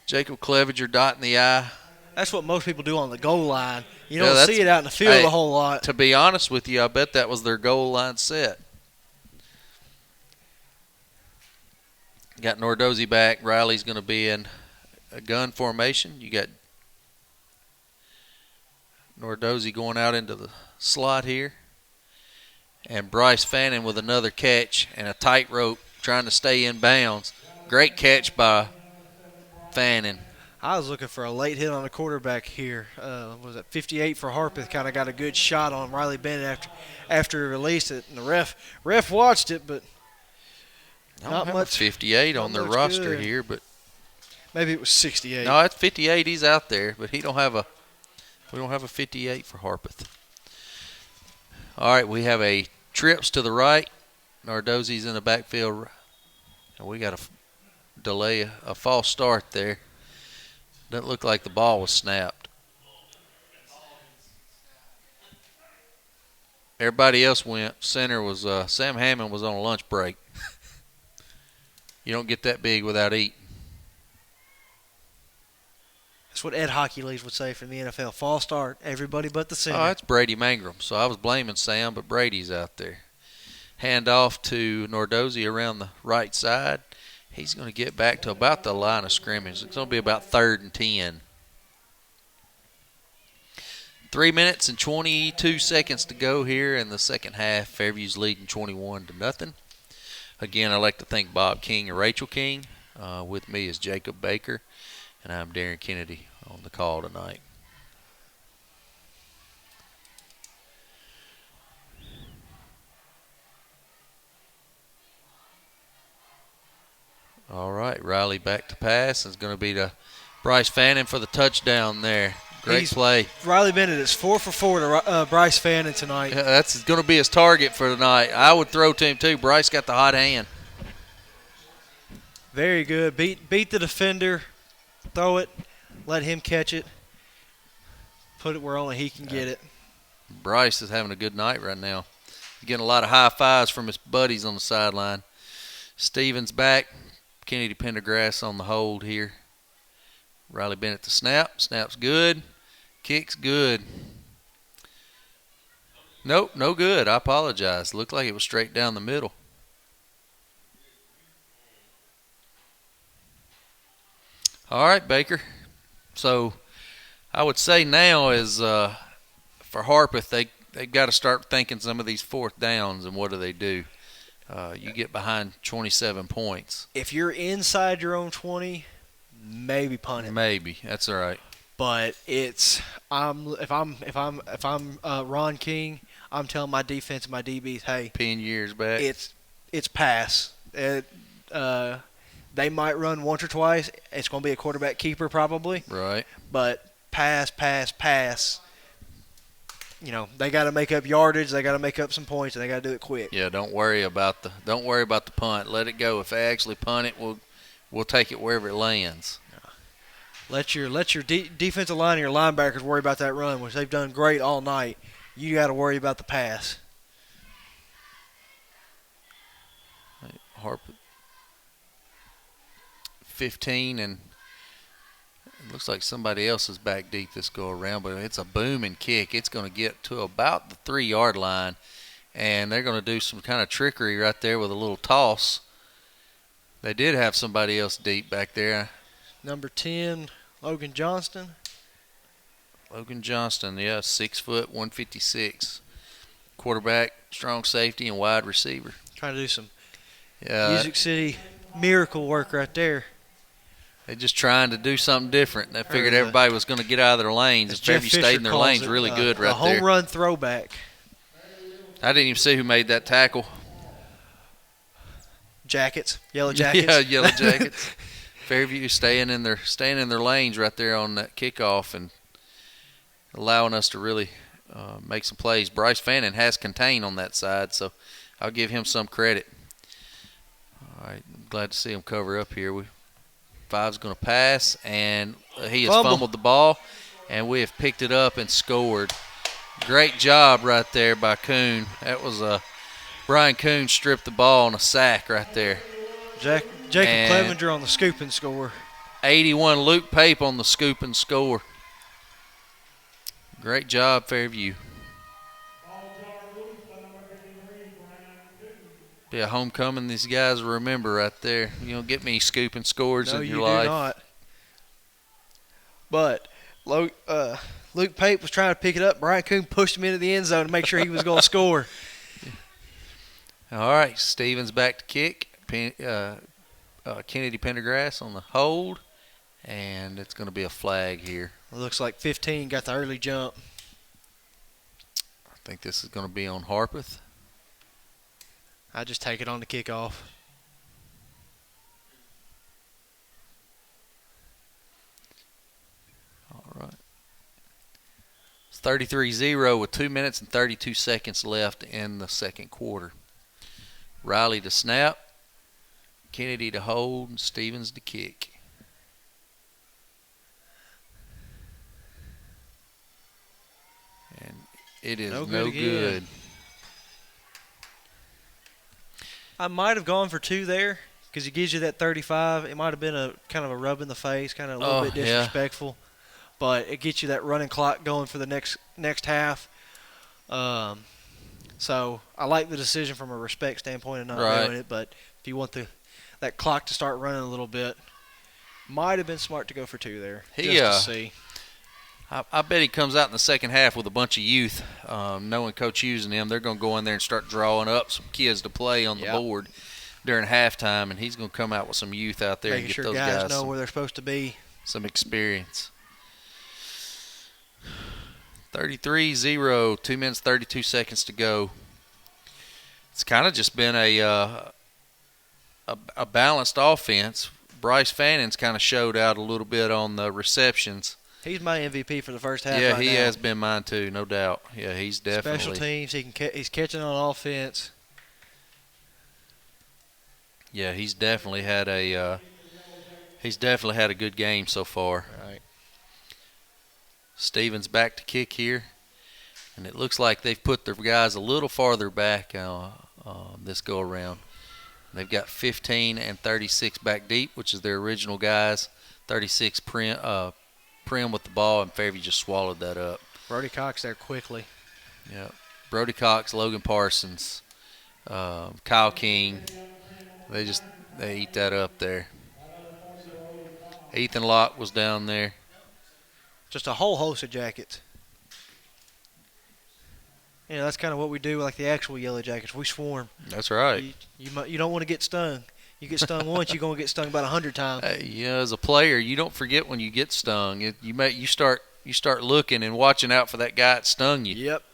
Jacob Clevenger dotting the I. That's what most people do on the goal line. You don't see it out in the field a whole lot. To be honest with you, I bet that was their goal line set. Got Nordozzi back. Riley's going to be in a gun formation. You got Nordozzi going out into the slot here. And Bryce Fannin with another catch and a tightrope trying to stay in bounds. Great catch by Fannin. I was looking for a late hit on the quarterback here. Was it 58 for Harpeth? Kind of got a good shot on Riley Bennett after he released it. And the ref watched it, but not much. 58 on their roster good. here, but maybe it was 68. No, it's 58. He's out there, but we don't have a 58 for Harpeth. All right, we have a trips to the right. Nardozzi's in the backfield, and we got to delay a false start there. Doesn't look like the ball was snapped. Everybody else went. Center was Sam Hammond was on a lunch break. You don't get that big without eating. That's what Ed Hockey Leagues would say from the NFL. False start, everybody but the center. Oh, that's Brady Mangrum. So I was blaming Sam, but Brady's out there. Hand off to Nordozzi around the right side. He's going to get back to about the line of scrimmage. It's going to be about 3rd and 10. 3 minutes and 22 seconds to go here in the second half. Fairview's leading 21-0. Again, I'd like to thank Bob King and Rachel King. With me is Jacob Baker, and I'm Darren Kennedy on the call tonight. All right, Riley back to pass. It's going to be to Bryce Fannin for the touchdown there. Great play. Riley Bennett is 4 for 4 to Bryce Fannin tonight. That's going to be his target for tonight. I would throw to him too. Bryce got the hot hand. Very good. Beat the defender. Throw it. Let him catch it. Put it where only he can get it. Bryce is having a good night right now. Getting a lot of high fives from his buddies on the sideline. Stevens back. Kennedy Pendergrass on the hold here. Riley Bennett to snap. Snap's good. Kick's good. Nope, no good. I apologize. Looked like it was straight down the middle. All right, Baker. So I would say now is for Harpeth, they've got to start thinking some of these 4th downs and what do they do. You get behind 27 points. If you're inside your own 20, maybe punt it. Maybe that's all right. But if I'm Ron King, I'm telling my defense and my DBs, hey, 10 years back, it's pass. They might run once or twice. It's going to be a quarterback keeper probably. Right. But pass. You know, they got to make up yardage. They got to make up some points, and they got to do it quick. Yeah, don't worry about the punt. Let it go. If they actually punt it, we'll take it wherever it lands. Let your defensive line and your linebackers worry about that run, which they've done great all night. You got to worry about the pass. Harpeth 15, and it looks like somebody else is back deep this go around, but it's a booming kick. It's going to get to about the 3-yard line, and they're going to do some kind of trickery right there with a little toss. They did have somebody else deep back there. Number 10, Logan Johnston. Logan Johnston, yeah, 6 foot, 156. Quarterback, strong safety, and wide receiver. Trying to do some Music City miracle work right there. They're just trying to do something different. They figured Or everybody was going to get out of their lanes. as And Jeff Fairview Fisher stayed in their calls lanes it, really good a right home there. run throwback. I didn't even see who made that tackle. Jackets, yellow jackets. Yeah, Yellow Jackets. Fairview staying in their lanes right there on that kickoff and allowing us to really make some plays. Bryce Fannin has contained on that side, so I'll give him some credit. All right, I'm glad to see him cover up here. Five's going to pass, and he has fumbled the ball, and we have picked it up and scored. Great job right there by Kuhn. That was Brian Kuhn stripped the ball on a sack right there. Jacob Clevenger on the scoop and score. 81 Luke Pape on the scoop and score. Great job, Fairview. Be a homecoming these guys will remember right there. You don't get many scooping scores in your life. No, you do not. But Luke Pape was trying to pick it up. Brian Kuhn pushed him into the end zone to make sure he was going to score. All right, Stevens back to kick. Kennedy Pendergrass on the hold, and it's going to be a flag here. It looks like 15 got the early jump. I think this is going to be on Harpeth. I just take it on the kickoff. All right. It's 33-0 with 2 minutes and 32 seconds left in the second quarter. Riley to snap, Kennedy to hold, and Stevens to kick. And it is no good. I might have gone for 2 there because it gives you that 35. It might have been a kind of a rub in the face, kind of a little bit disrespectful. Yeah. But it gets you that running clock going for the next half. So I like the decision from a respect standpoint of not doing it. But if you want that clock to start running a little bit, might have been smart to go for 2 there. Just to see. I bet he comes out in the second half with a bunch of youth, knowing Coach Hughes and them. They're going to go in there and start drawing up some kids to play on the board during halftime, and he's going to come out with some youth out there and get those guys know where they're supposed to be. Some experience. 33-0, 2 minutes, 32 seconds to go. It's kind of just been a balanced offense. Bryce Fannin's kind of showed out a little bit on the receptions. He's my MVP for the first half. Yeah, he has been mine too, no doubt. Yeah, he's definitely special teams. He's catching on offense. Yeah, he's definitely had a good game so far. Right. Stevens back to kick here, and it looks like they've put their guys a little farther back this go around. They've got 15 and 36 back deep, which is their original guys. 36 Prim with the ball, and Fairview just swallowed that up. Brody Cox there quickly. Yeah, Brody Cox, Logan Parsons, Kyle King. They eat that up there. Ethan Locke was down there. Just a whole host of jackets. That's kind of what we do with like the actual Yellow Jackets. We swarm. That's right. You don't want to get stung. You get stung once, you're gonna get stung about 100 times. As a player, you don't forget when you get stung. You start looking and watching out for that guy that stung you. Yep.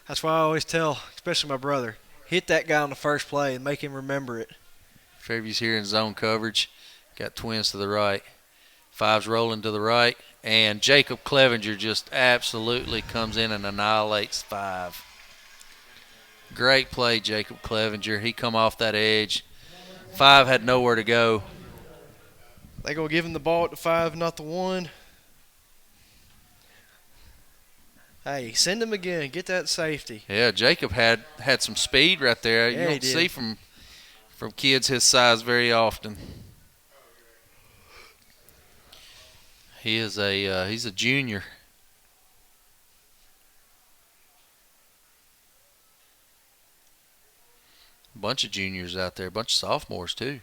That's why I always tell, especially my brother, hit that guy on the first play and make him remember it. Fairview's here in zone coverage. Got twins to the right. Five's rolling to the right. And Jacob Clevenger just absolutely comes in and annihilates Five. Great play, Jacob Clevenger. He come off that edge. Five had nowhere to go. They gonna give him the ball at the 5, not the 1. Hey, send him again. Get that safety. Yeah, Jacob had some speed right there. Yeah, you don't see from kids his size very often. He's a junior. A bunch of juniors out there, a bunch of sophomores too.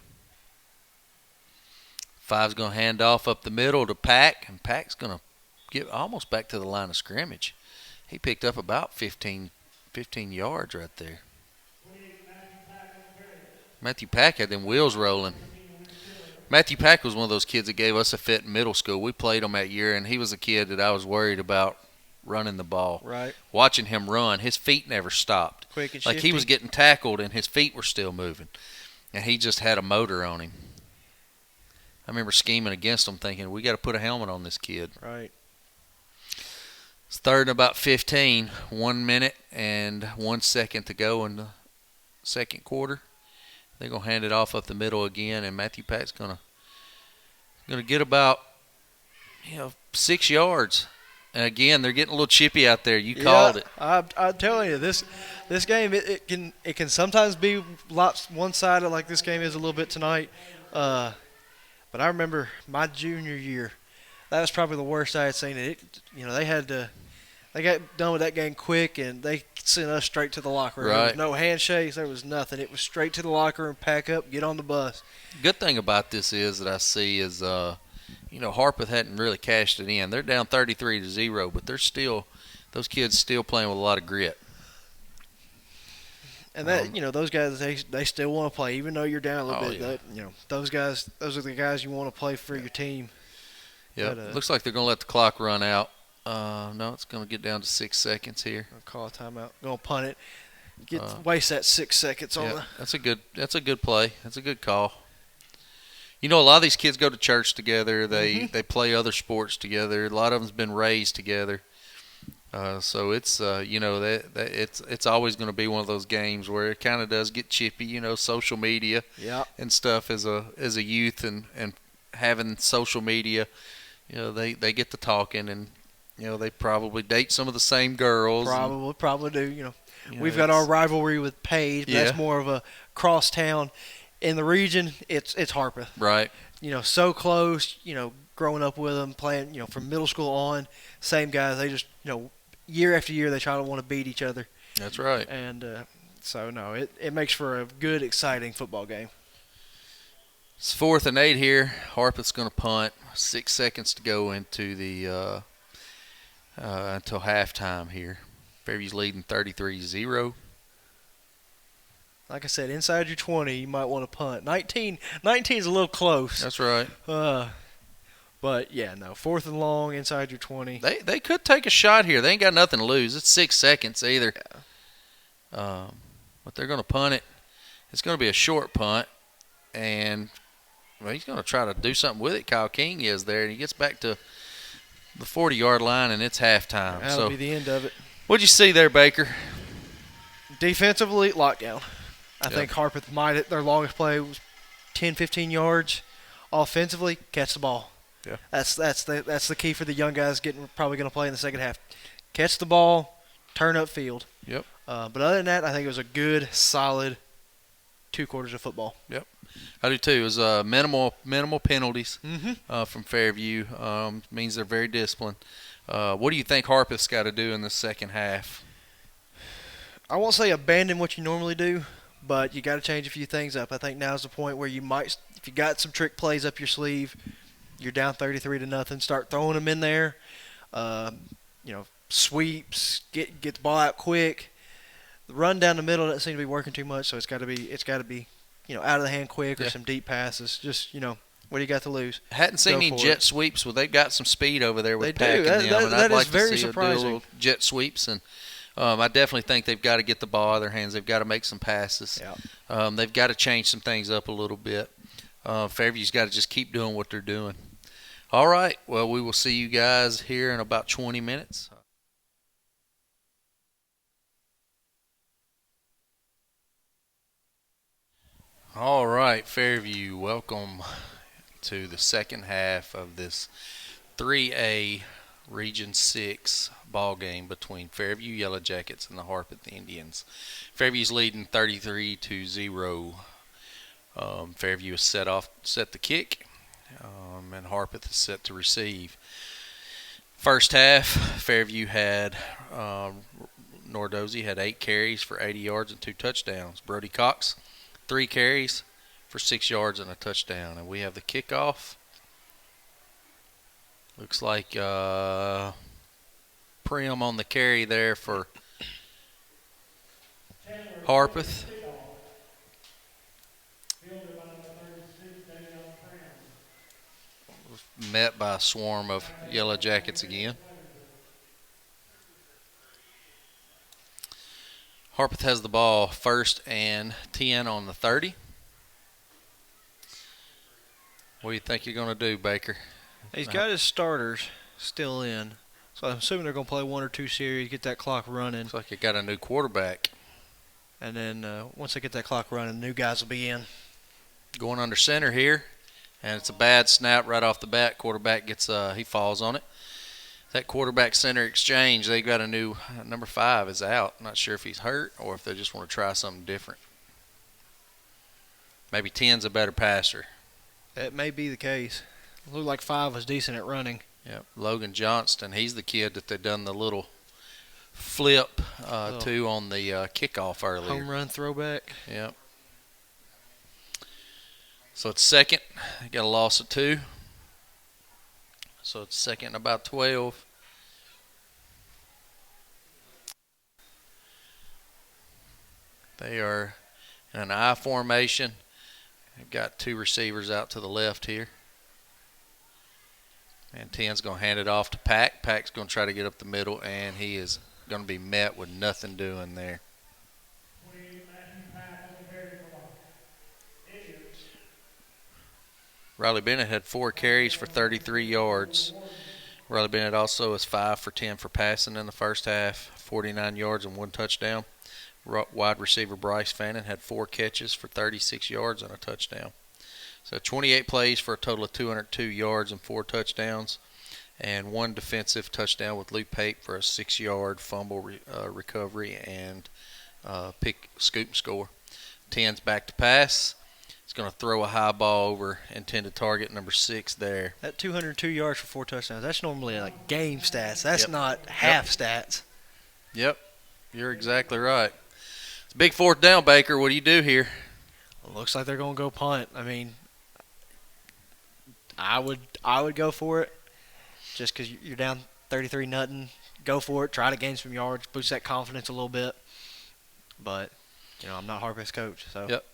Five's going to hand off up the middle to Pack, and Pack's going to get almost back to the line of scrimmage. He picked up about 15 yards right there. Matthew Pack had them wheels rolling. Matthew Pack was one of those kids that gave us a fit in middle school. We played him that year, and he was a kid that I was worried about running the ball. Right. Watching him run, his feet never stopped. Quick and Like shifty. he was getting tackled, and his feet were still moving. And he just had a motor on him. I remember scheming against him, thinking, we got to put a helmet on this kid. Right. It's third and about 15, 1 minute and 1 second to go in the second quarter. They're going to hand it off up the middle again, and Matthew Pack's going to get about 6 yards. And again, they're getting a little chippy out there. You called it. I'm telling you, this game it can sometimes be lots one-sided, like this game is a little bit tonight. But I remember my junior year, that was probably the worst I had seen it. They got done with that game quick, and they sent us straight to the locker room. Right. There was no handshakes. There was nothing. It was straight to the locker room, pack up, get on the bus. Good thing about this is that I see is, Harpeth hadn't really cashed it in. They're down 33-0, but those kids still playing with a lot of grit. And that those guys they still want to play, even though you're down a little bit. Yeah. Those are the guys you want to play for your team. Yeah, But, looks like they're going to let the clock run out. No, it's going to get down to 6 seconds here. I'll call a timeout. Gonna punt it. Waste that 6 seconds on Yeah, that's a good play. That's a good call. A lot of these kids go to church together. They play other sports together. A lot of them's been raised together. So it's it's always going to be one of those games where it kind of does get chippy. Social media and stuff as a youth and having social media. They get to talking and they probably date some of the same girls. Probably do. We've got our rivalry with Page, but that's more of a crosstown. In the region, it's Harpeth. Right. So close. Growing up with them, playing. From middle school on, same guys. They just year after year they try to want to beat each other. That's right. And so no, it makes for a good, exciting football game. It's 4th and 8 here. Harpeth's going to punt. 6 seconds to go into the until halftime here. Fairview's leading 33-0. Like I said, inside your 20, you might want to punt. 19 is a little close. That's right. But yeah, no, 4th and long, inside your 20. They could take a shot here. They ain't got nothing to lose. It's 6 seconds either. Yeah. But they're going to punt it. It's going to be a short punt, and he's going to try to do something with it. Kyle King is there, and he gets back to the 40-yard line, and it's halftime. That'll be the end of it. What'd you see there, Baker? Defensively, lockdown. I think Harpeth their longest play was 10, 15 yards. Offensively, catch the ball. Yeah. That's the key for the young guys probably going to play in the second half. Catch the ball, turn up field. Yep. But other than that, I think it was a good, solid 2 quarters of football. Yep. I do too. It was minimal penalties from Fairview. Means they're very disciplined. What do you think Harpeth's got to do in the second half? I won't say abandon what you normally do, but you got to change a few things up. I think now's the point where you might, if you got some trick plays up your sleeve, you're down 33-0. Start throwing them in there. Sweeps, get the ball out quick. The run down the middle doesn't seem to be working too much, so it's got to be out of the hand quick or some deep passes. Just what do you got to lose? Hadn't seen any jet sweeps. Well, they've got some speed over there with They do. packing them, and I'd like is very to see surprising. do a little jet sweeps. And I definitely think they've got to get the ball out of their hands. They've got to make some passes. Yeah. They've got to change some things up a little bit. Fairview's got to just keep doing what they're doing. All right. Well, we will see you guys here in about 20 minutes. All right, Fairview, welcome to the second half of this 3A Region 6 ball game between Fairview Yellow Jackets and the Harpeth Indians. Fairview's leading 33-0. Fairview has set the kick, and Harpeth is set to receive. First half, Fairview had Nordozzi had 8 carries for 80 yards and 2 touchdowns. Brody Cox, 3 carries for 6 yards and a touchdown. And we have the kickoff. Looks like Prim on the carry there for Harpeth. met by a swarm of Yellow Jackets again. Harpeth has the ball, 1st and 10 on the 30. What do you think you're going to do, Baker? He's got his starters still in, so I'm assuming they're going to play 1 or 2 series, get that clock running. Looks like you got a new quarterback. And then once they get that clock running, the new guys will be in. Going under center here, and it's a bad snap right off the bat. Quarterback gets he falls on it. That quarterback center exchange, they got a new number 5 is out. I'm not sure if he's hurt or if they just want to try something different. Maybe 10's a better passer. That may be the case. It looked like 5 was decent at running. Yep. Logan Johnston, he's the kid that they done the little flip to on the kickoff earlier. Home run throwback. Yep. So it's 2nd. Got a loss of 2. So it's 2nd and about 12. They are in an I formation. They've got 2 receivers out to the left here. And 10's going to hand it off to Pack. Pack's going to try to get up the middle, and he is going to be met with nothing doing there. Riley Bennett had 4 carries for 33 yards. Riley Bennett also is 5 for 10 for passing in the first half, 49 yards and 1 touchdown. Wide receiver Bryce Fannin had 4 catches for 36 yards and a touchdown. So 28 plays for a total of 202 yards and 4 touchdowns, and 1 defensive touchdown with Luke Pape for a 6-yard fumble recovery and scoop and score. 10's back to pass. He's going to throw a high ball over intended target number 6 there. That 202 yards for 4 touchdowns, that's normally like game stats. That's not half stats. Yep, you're exactly right. It's a big 4th down, Baker. What do you do here? Looks like they're going to go punt. I mean, I would go for it just because you're down 33-0. Go for it. Try to gain some yards. Boost that confidence a little bit. But, I'm not Harpeth's coach. So. Yep.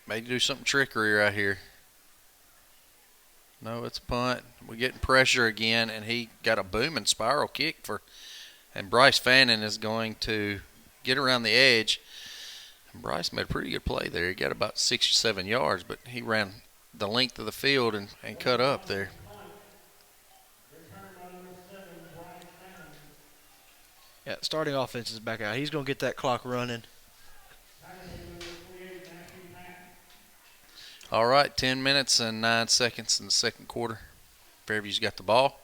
Maybe do something trickery right here. No, it's a punt. We're getting pressure again, and he got a booming spiral kick and Bryce Fannin is going to get around the edge. And Bryce made a pretty good play there. He got about 6 or 7 yards, but he ran the length of the field and cut up there. Yeah, starting offense is back out. He's going to get that clock running. All right, 10 minutes and 9 seconds in the second quarter. Fairview's got the ball.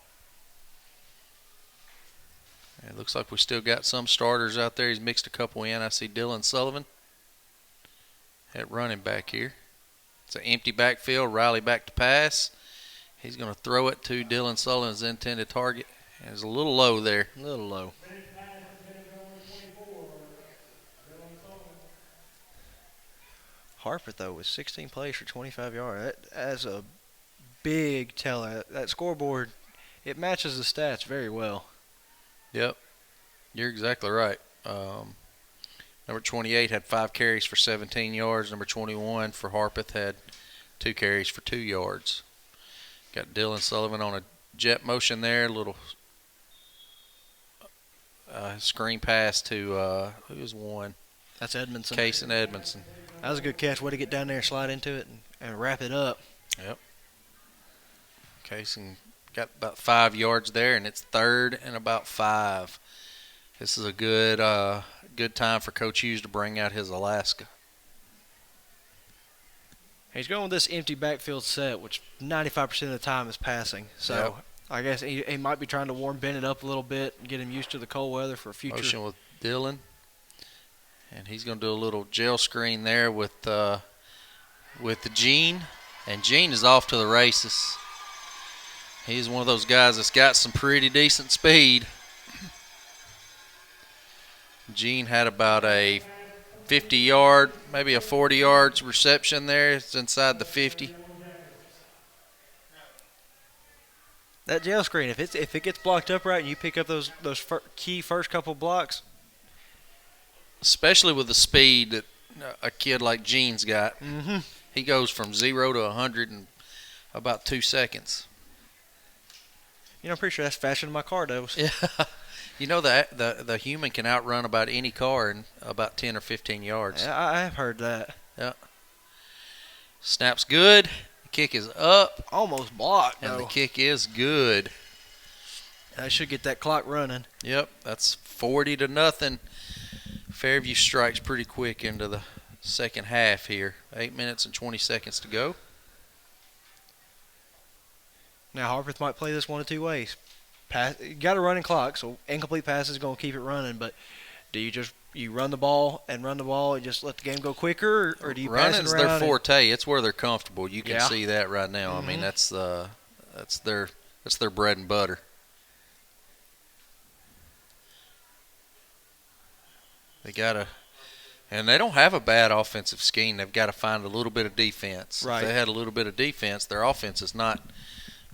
And it looks like we still got some starters out there. He's mixed a couple in. I see Dylan Sullivan at running back here. It's an empty backfield. Riley back to pass. He's going to throw it to Dylan Sullivan's intended target. And it's a little low there. A little low. Harpeth, though, with 16 plays for 25 yards. That's a big teller. That scoreboard, it matches the stats very well. Yep. You're exactly right. Number 28 had 5 carries for 17 yards. Number 21 for Harpeth had 2 carries for 2 yards. Got Dylan Sullivan on a jet motion there. A little screen pass to, who was one? That's Edmondson. Case and Edmondson. That was a good catch. Way to get down there, slide into it, and wrap it up. Yep. Casey got about 5 yards there, and it's 3rd and about 5. This is a good time for Coach Hughes to bring out his Alaska. He's going with this empty backfield set, which 95% of the time is passing. So yep. I guess he might be trying to warm Bennett up a little bit and get him used to the cold weather for future. Motion with Dylan. And he's going to do a little gel screen there with Gene. And Gene is off to the races. He's one of those guys that's got some pretty decent speed. Gene had about a 50-yard, maybe a 40 yards reception there. It's inside the 50. That gel screen, if it gets blocked up right and you pick up those key first couple blocks, especially with the speed that a kid like Gene's got, he goes from 0 to 100 in about 2 seconds. I'm pretty sure that's faster than my car does. Yeah. You know that the human can outrun about any car in about 10 or 15 yards. Yeah, I have heard that. Yeah. Snap's good. The kick is up, Almost blocked, and the though. kick is good. I should get that clock running. Yep, that's 40-0. Fairview strikes pretty quick into the second half here. 8 minutes and 20 seconds to go. Now, Harpeth might play this one of two ways. You got a running clock, so incomplete pass is going to keep it running, but do you run the ball and just let the game go quicker, or do you pass it Running's around? their forte. It's where they're comfortable. You can Yeah. see that right now. I mean, that's their bread and butter. And they don't have a bad offensive scheme. They've got to find a little bit of defense. Right. If they had a little bit of defense, their offense is not.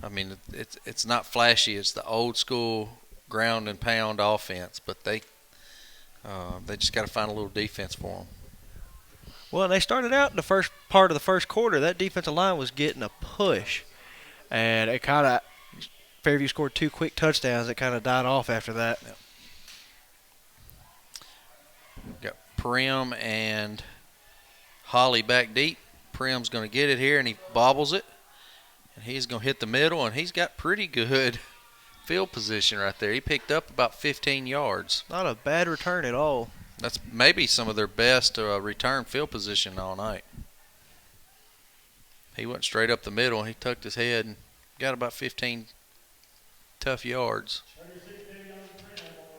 I mean, it's not flashy. It's the old school ground and pound offense, but they just got to find a little defense for them. Well, they started out in the first part of the first quarter. That defensive line was getting a push, and it kind of Fairview scored 2 quick touchdowns. It kind of died off after that. Yep. Got Prim and Holly back deep. Prim's going to get it here, and he bobbles it. And he's going to hit the middle, and he's got pretty good field position right there. He picked up about 15 yards. Not a bad return at all. That's maybe some of their best return field position all night. He went straight up the middle, and he tucked his head and got about 15 tough yards.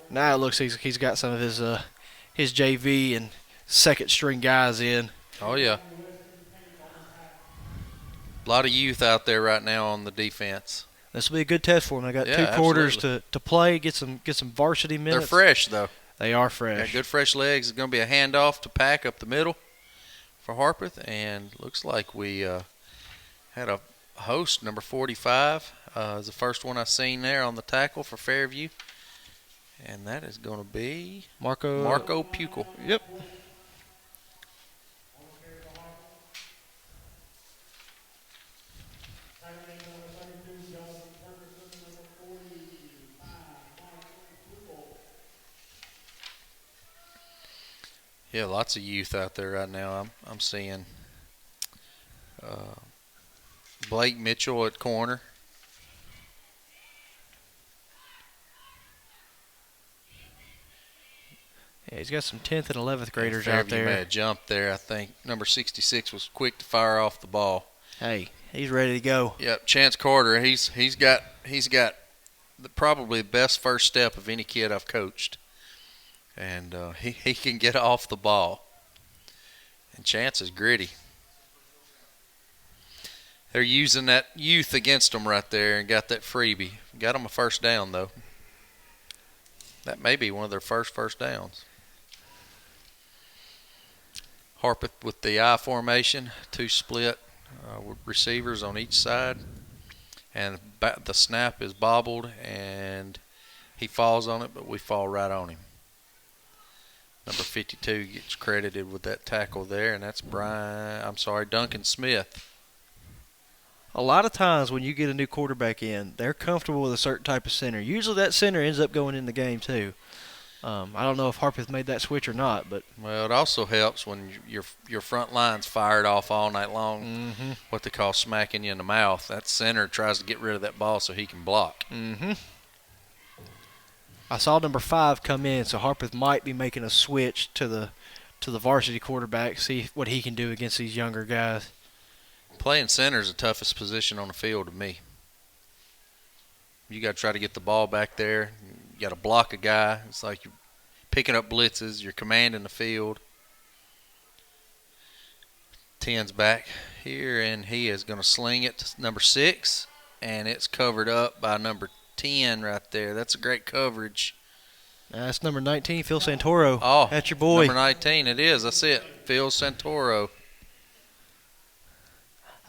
Now it looks he's got some of his JV and second string guys in. Oh, yeah. A lot of youth out there right now on the defense. This will be a good test for them. They got Yeah, 2 quarters absolutely. to play, get some varsity minutes. They're fresh, though. They are Got fresh. good fresh legs. It's going to be a handoff to Pack up the middle for Harpeth. And looks like we had a host, number 45. Is the first one I've seen there on the tackle for Fairview. And that is going to be Marco Pukle. Yep. Yeah, lots of youth out there right now. I'm seeing Blake Mitchell at corner. Yeah, he's got some 10th and 11th graders out Fairview there. may have jumped there. I think number 66 was quick to fire off the ball. Hey, he's ready to go. Yep, Chance Carter. He's got probably the best first step of any kid I've coached, and he can get off the ball. And Chance is gritty. They're using that youth against them right there and got that freebie. Got them a first down though. That may be one of their first downs. Harpeth with the I formation, 2 split receivers on each side, and the snap is bobbled, and he falls on it, but we fall right on him. Number 52 gets credited with that tackle there, and that's Duncan Smith. A lot of times when you get a new quarterback in, they're comfortable with a certain type of center. Usually that center ends up going in the game too. I don't know if Harpeth made that switch or not, but Well, it also helps when your front line's fired off all night long, mm-hmm. what they call smacking you in the mouth. That center tries to get rid of that ball so he can block. Mm-hmm. I saw number 5 come in, so Harpeth might be making a switch to the varsity quarterback, see what he can do against these younger guys. Playing center is the toughest position on the field to me. You got to try to get the ball back there. You got to block a guy. It's like you're picking up blitzes. You're commanding the field. 10's back here, and he is going to sling it to number 6, and it's covered up by number 10 right there. That's a great coverage. That's number 19, Phil Santoro. Oh, that's your boy. Number 19, it is. That's it. Phil Santoro.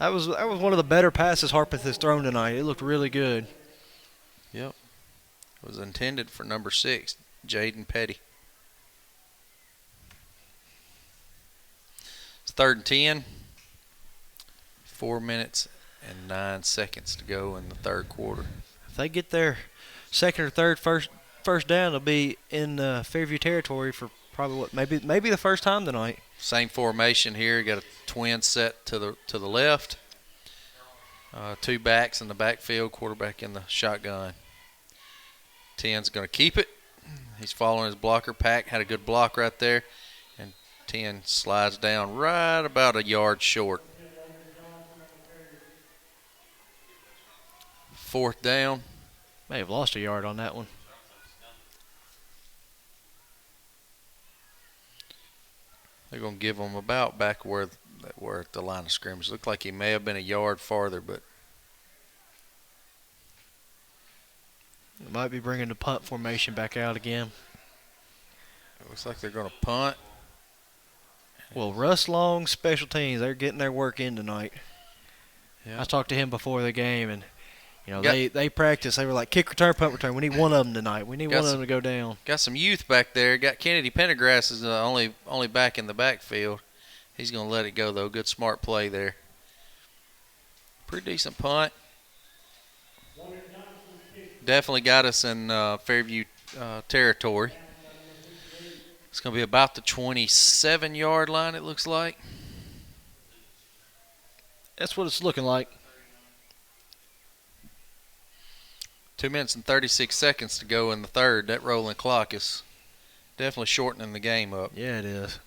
That was one of the better passes Harpeth has thrown tonight. It looked really good. Yep. It was intended for number 6, Jaden Petty. It's 3rd and 10. 4 minutes and 9 seconds to go in the third quarter. If they get their second or third first down, they'll be in Fairview territory for probably maybe the first time tonight. Same formation here. Got a twin set to the left. Two backs in the backfield, quarterback in the shotgun. 10's going to keep it. He's following his blocker. Pack had a good block right there. And 10 slides down right about a yard short. 4th down. May have lost a yard on that one. They're going to give him about back where at the line of scrimmage. Looked like he may have been a yard farther, but It might be bringing the punt formation back out again. it looks like they're going to punt. Well, Russ Long, special teams, they're getting their work in tonight. Yeah. I talked to him before the game, and they practice. They were like, kick return, punt return. We need one of them tonight. We need one of them to go down. Got some youth back there. Got Kennedy Pendergrass is the only back in the backfield. He's going to let it go, though. Good, smart play there. Pretty decent punt. Definitely got us in Fairview territory. It's going to be about the 27-yard line, it looks like. That's what it's looking like. 2 minutes and 36 seconds to go in the third. That rolling clock is definitely shortening the game up. Yeah, it is.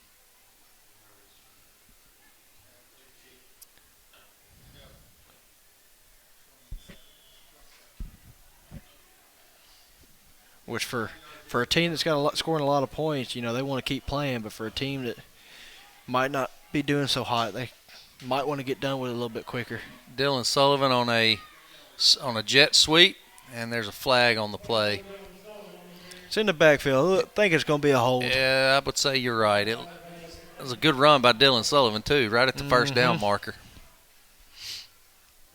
Which for a team that's got scoring a lot of points, they want to keep playing. But for a team that might not be doing so hot, they might want to get done with it a little bit quicker. Dylan Sullivan on a jet sweep, and there's a flag on the play. It's in the backfield. I think it's going to be a hold. Yeah, I would say you're right. It was a good run by Dylan Sullivan, too, right at the first down marker.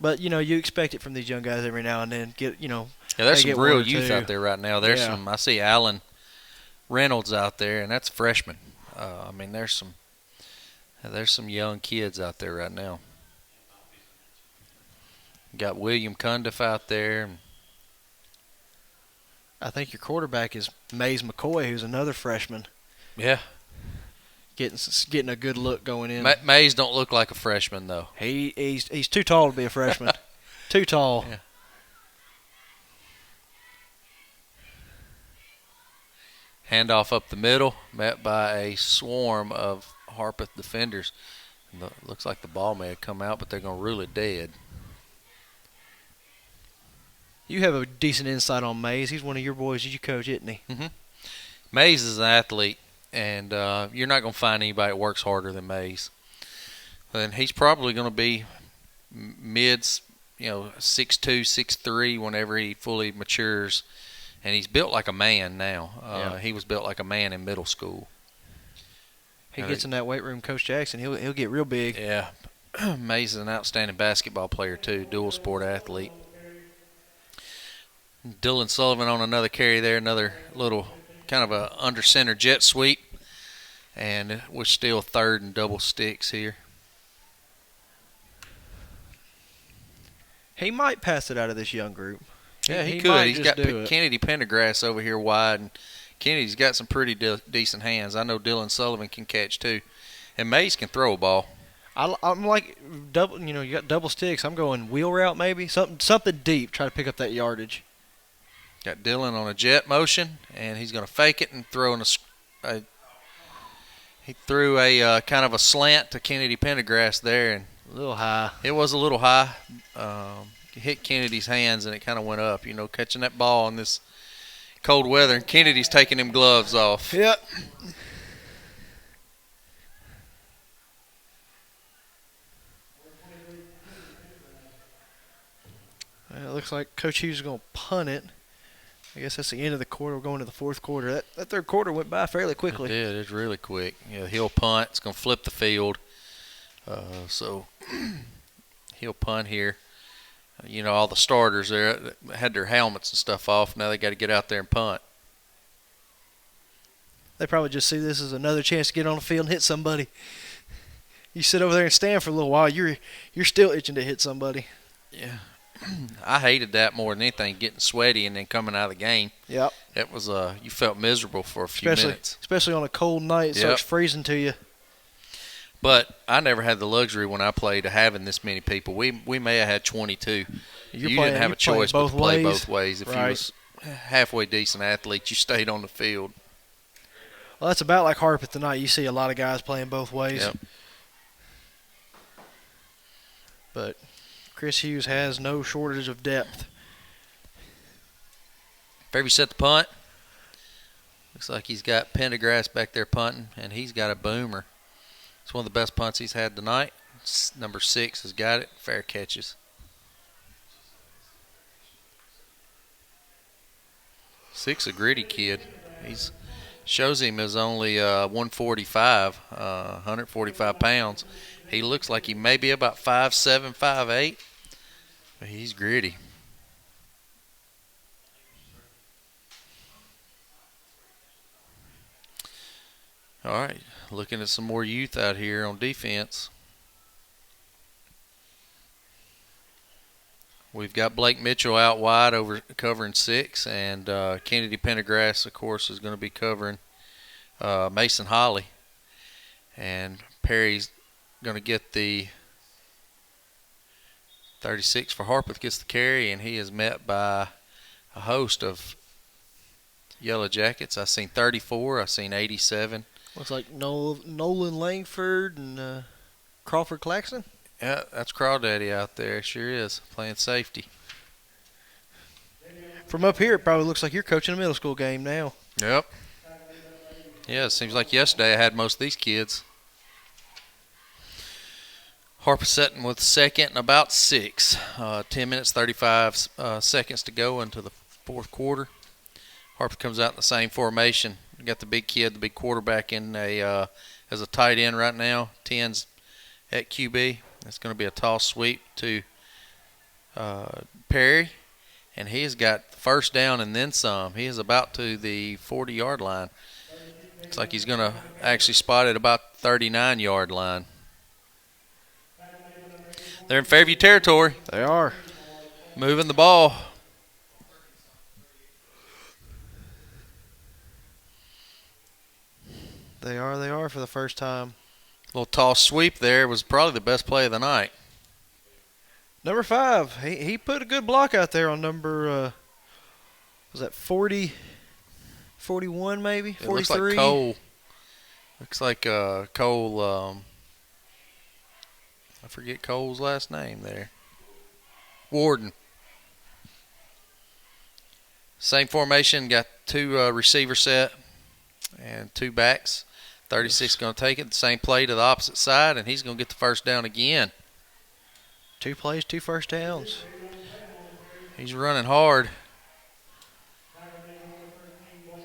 But, you expect it from these young guys every now and then. Yeah, there's They some get real one or youth two. out there right now. There's some. I see Alan Reynolds out there, and that's a freshman. There's some young kids out there right now. Got William Cundiff out there. I think your quarterback is Mays McCoy, who's another freshman. Yeah, Getting a good look going in. Mays don't look like a freshman though. He's too tall to be a freshman. Too tall. Yeah. Handoff up the middle, met by a swarm of Harpeth defenders. Looks like the ball may have come out, but they're going to rule it dead. You have a decent insight on Mays. He's one of your boys that you coach, isn't he? Mm-hmm. Mays is an athlete, and you're not going to find anybody that works harder than Mays. And he's probably going to be mids, 6'2", 6'3", whenever he fully matures. And he's built like a man now. Yeah. He was built like a man in middle school. He gets in that weight room, Coach Jackson. He'll get real big. Yeah. Mays is an outstanding basketball player, too, dual sport athlete. Dylan Sullivan on another carry there, another little kind of a under center jet sweep. And we're still third and double sticks here. He might pass it out of this young group. Yeah, he might could. He's just got do it. Kennedy Pendergrass over here wide, and Kennedy's got some pretty decent hands. I know Dylan Sullivan can catch too, and Mays can throw a ball. I'm like double. You got double sticks. I'm going wheel route maybe something deep. Try to pick up that yardage. Got Dylan on a jet motion, and he's going to fake it and throw he threw a kind of a slant to Kennedy Pendergrass there, and A little high. it was a little high. Hit Kennedy's hands, and it kind of went up. Catching that ball in this cold weather, and Kennedy's taking them gloves off. Yep. Well, it looks like Coach Hughes is going to punt it. I guess that's the end of the quarter. We're going to the fourth quarter. That third quarter went by fairly quickly. It did. It's really quick. He'll punt. It's going to flip the field. So he'll punt here. All the starters there had their helmets and stuff off. Now they got to get out there and punt. They probably just see this as another chance to get on the field and hit somebody. You sit over there and stand for a little while, you're still itching to hit somebody. Yeah. I hated that more than anything, getting sweaty and then coming out of the game. Yep. It was you felt miserable for a few minutes. Especially on a cold night, it starts freezing to you. But I never had the luxury when I played of having this many people. We may have had 22. You didn't have a choice but to play both ways. If you was halfway decent athlete, you stayed on the field. Well, that's about like Harpeth tonight. You see a lot of guys playing both ways. Yep. But Chris Hughes has no shortage of depth. Fairview set the punt. Looks like he's got Pendergrass back there punting, and he's got a boomer. It's one of the best punts he's had tonight. Number 6 has got it. Fair catches. 6, a gritty kid. He's shows him as only 145, 145 pounds. He looks like he may be about 5'7", 5'8", but he's gritty. All right, looking at some more youth out here on defense. We've got Blake Mitchell out wide over covering 6, and Kennedy Pendergrass, of course, is going to be covering Mason Holly. And Perry's going to get the 36 for Harpeth, gets the carry, and he is met by a host of Yellow Jackets. I've seen 34, I've seen 87. Looks like Nolan Langford and Crawford Claxton. Yeah, that's Crawdaddy out there. Sure is, playing safety. From up here, it probably looks like you're coaching a middle school game now. Yep. Yeah, it seems like yesterday I had most of these kids. Harper setting with second and about 6. 10 minutes, 35 seconds to go into the fourth quarter. Harper comes out in the same formation. We got the big kid, the big quarterback in as a tight end right now. 10's at QB. It's going to be a toss sweep to Perry, and he has got first down and then some. He is about to the 40-yard line. Looks like he's going to actually spot it about 39-yard line. They're in Fairview territory. They are. Moving the ball. They are for the first time. Little toss sweep there was probably the best play of the night. Number 5, he put a good block out there on number, was that 40, 41 maybe, 43? It looks like Cole. Looks like Cole, I forget Cole's last name there. Warden. Same formation, got 2 receiver set and 2 backs. 36 going to take it, the same play to the opposite side, and he's going to get the first down again. 2 plays, 2 first downs. He's running hard.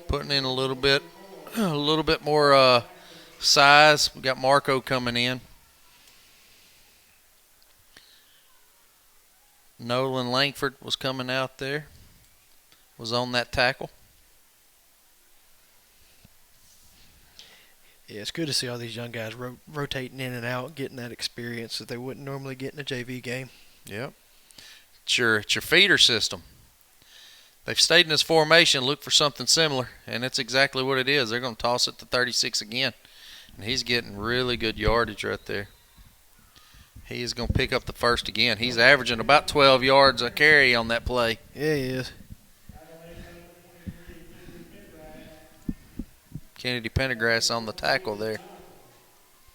Putting in a little bit more size. We got Marco coming in. Nolan Langford was coming out there. Was on that tackle. Yeah, it's good to see all these young guys rotating in and out, getting that experience that they wouldn't normally get in a JV game. Yep. It's your feeder system. They've stayed in this formation, look for something similar, and it's exactly what it is. They're going to toss it to 36 again, and he's getting really good yardage right there. He is going to pick up the first again. He's averaging about 12 yards a carry on that play. Yeah, he is. Kennedy Pendergrass on the tackle there.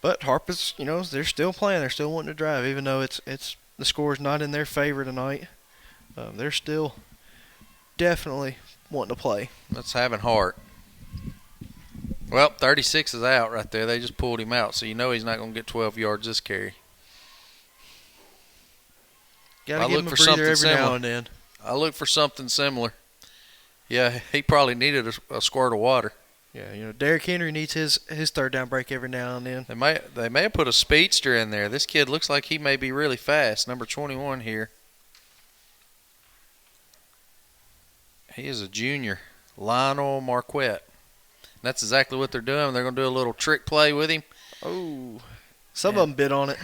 But Harpeth, they're still playing. They're still wanting to drive, even though it's the score's not in their favor tonight. They're still definitely wanting to play. That's having heart. Well, 36 is out right there. They just pulled him out, so you know he's not going to get 12 yards this carry. Got to give him a breather every now and then. I look for something similar. Yeah, he probably needed a squirt of water. Yeah, Derrick Henry needs his third down break every now and then. They may have put a speedster in there. This kid looks like he may be really fast. Number 21 here. He is a junior, Lionel Marquette. That's exactly what they're doing. They're going to do a little trick play with him. Oh, some of them bit on it.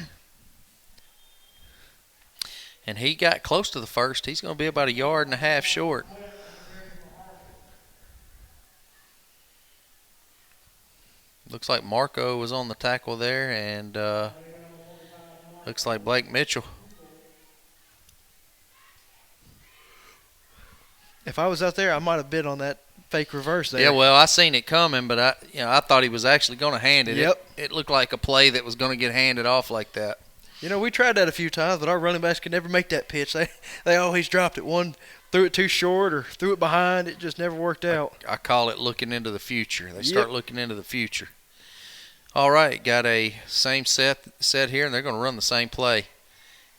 and he got close to the first. He's going to be about a yard and a half short. Looks like Marco was on the tackle there, and looks like Blake Mitchell. If I was out there, I might have bid on that fake reverse there. Yeah, well, I seen it coming, but I thought he was actually going to hand it. Yep. It looked like a play that was going to get handed off like that. We tried that a few times, but our running backs could never make that pitch. They always dropped it. One threw it too short or threw it behind. It just never worked out. I call it looking into the future. They start looking into the future. All right, got a same set here, and they're going to run the same play.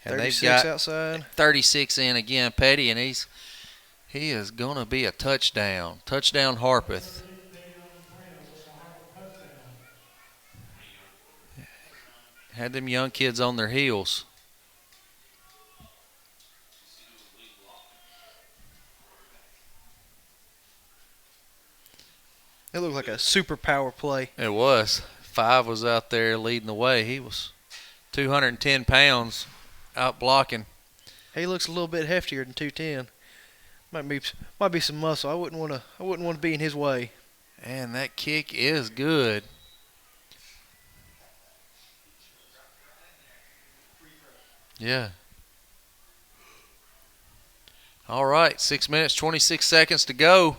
And 36 they've got outside. 36 in again, Petty, and he is going to be a touchdown. Touchdown, Harpeth. Had them young kids on their heels. It looked like a super power play. It was. 5 was out there leading the way. He was 210 pounds out blocking. He looks a little bit heftier than 210. Might be some muscle. I wouldn't want to be in his way. And that kick is good. Yeah. All right, 6 minutes, 26 seconds to go.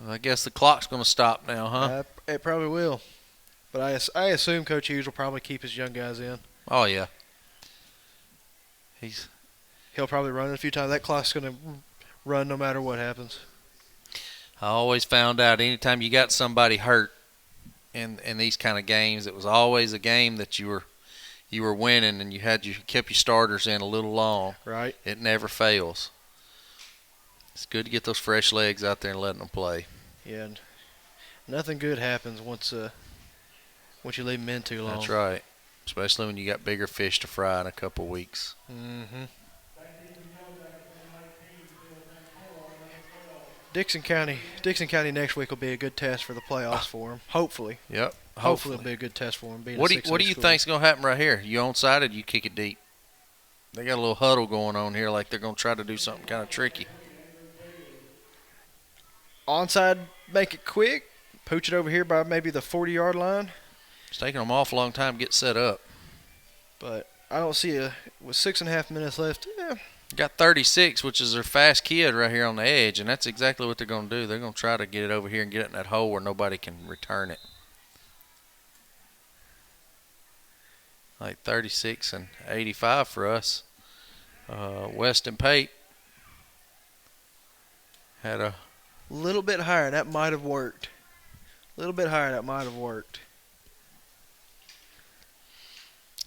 I guess the clock's going to stop now, huh? It probably will. But I assume Coach Hughes will probably keep his young guys in. Oh, yeah. He'll probably run it a few times. That clock's going to run no matter what happens. I always found out anytime you got somebody hurt in these kind of games, it was always a game that you were winning, and you kept your starters in a little long. Right. It never fails. It's good to get those fresh legs out there and letting them play. Yeah. And nothing good happens once you leave them in too long. That's right. Especially when you got bigger fish to fry in a couple weeks. Mm-hmm. Dixon County next week will be a good test for the playoffs for them. Hopefully. Yep. Hopefully it'll be a good test for them. What do you think's going to happen right here? You onside or you kick it deep? They got a little huddle going on here, like they're going to try to do something kind of tricky. Onside, make it quick. Pooch it over here by maybe the 40-yard line. It's taking them an awful long time to get set up. But I don't see with 6.5 minutes left. Yeah. Got 36, which is their fast kid right here on the edge, and that's exactly what they're going to do. They're going to try to get it over here and get it in that hole where nobody can return it. Like 36 and 85 for us. Weston Pate had a little bit higher. That might have worked. A little bit higher. That might have worked.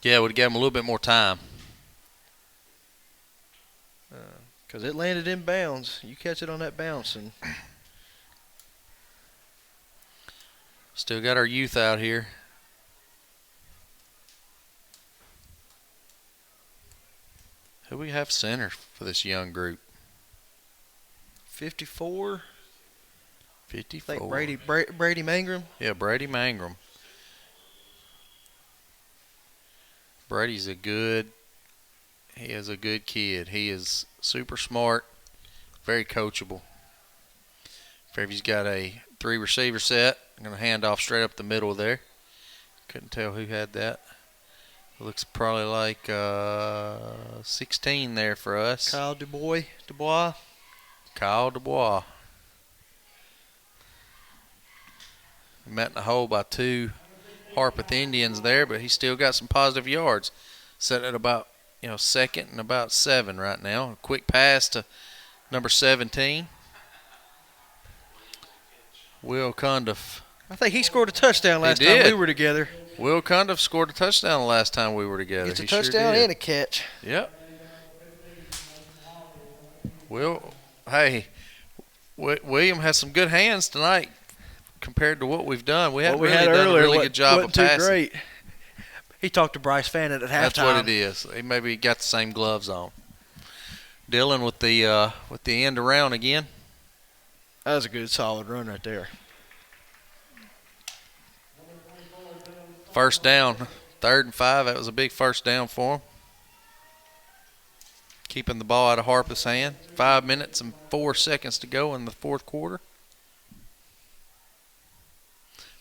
Yeah, would have given him a little bit more time. Because it landed in bounds. You catch it on that bounce. And still got our youth out here. Who we have center for this young group? 54. 54. I think Brady Mangrum. Yeah, Brady Mangrum. Brady's he is a good kid. He is super smart, very coachable. Fairview's got a 3 receiver set. I'm going to hand off straight up the middle there. Couldn't tell who had that. Looks probably like 16 there for us. Kyle Dubois. Kyle Dubois. Met in the hole by 2 Harpeth Indians there, but he's still got some positive yards. Set at about second and about 7 right now. A quick pass to number 17. Will Cundiff. I think he scored a touchdown last time we were together. Will Cundiff scored a touchdown the last time we were together. It's a touchdown and a catch. Yep. Hey, William has some good hands tonight compared to what we've done. We haven't really done a really good job of passing. Great. He talked to Bryce Fannin at halftime. That's what it is. He maybe got the same gloves on. Dylan with the end around again. That was a good, solid run right there. First down, 3rd and 5. That was a big first down for him. keeping the ball out of Harpeth's hand. 5 minutes and 4 seconds to go in the fourth quarter.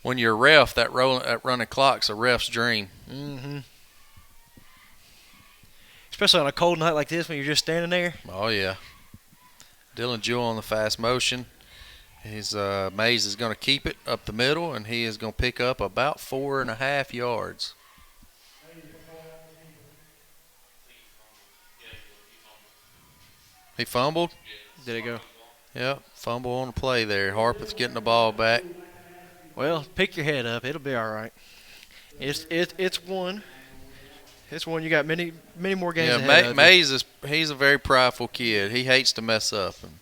When you're a ref, that running clock's a ref's dream. Mm-hmm. Especially on a cold night like this when you're just standing there. Oh, yeah. Dylan Jewell on the fast motion. His Mays is going to keep it up the middle, and he is going to pick up about 4.5 yards. He fumbled? Did it go? Yep, fumble on the play there. Harpeth's getting the ball back. Well, pick your head up. It'll be all right. It's one. It's one. You got many more games ahead of you. Mays he's a very prideful kid. He hates to mess up. And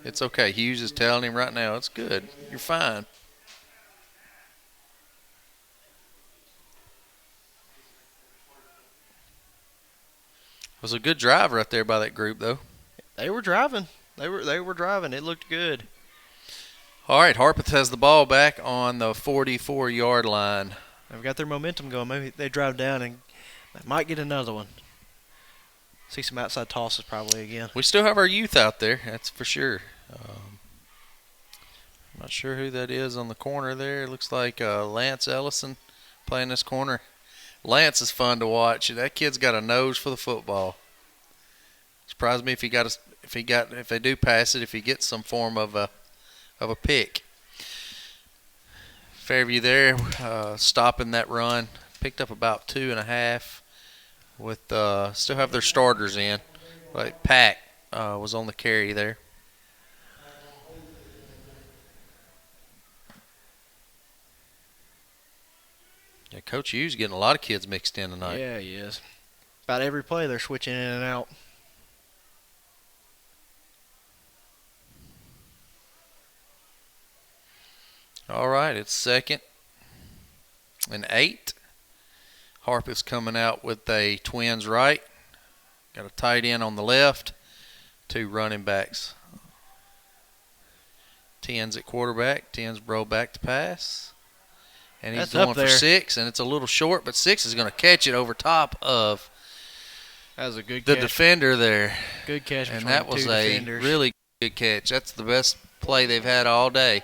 it's okay. Hughes is telling him right now, it's good. You're fine. It was a good drive right there by that group, though. They were driving. They were driving. It looked good. All right, Harpeth has the ball back on the 44-yard line. They've got their momentum going. Maybe they drive down and they might get another one. See some outside tosses probably again. We still have our youth out there, that's for sure. I'm not sure who that is on the corner there. It looks like Lance Ellison playing this corner. Lance is fun to watch. That kid's got a nose for the football. Surprised me if they do pass it, if he gets some form of a pick. Fairview there, stopping that run. Picked up about 2.5 with still have their starters in. Like Pack was on the carry there. Yeah, Coach Hughes getting a lot of kids mixed in tonight. Yeah, he is. About every play they're switching in and out. All right, it's 2nd and 8. Harpeth's coming out with a twins right. Got a tight end on the left. 2 running backs. 10's at quarterback. 10's roll back to pass. And he's That's going for 6, and it's a little short, but 6 is going to catch it over top of That was a good the catch. defender there. Good catch And between that the was two a defenders. really good catch. That's the best play they've had all day.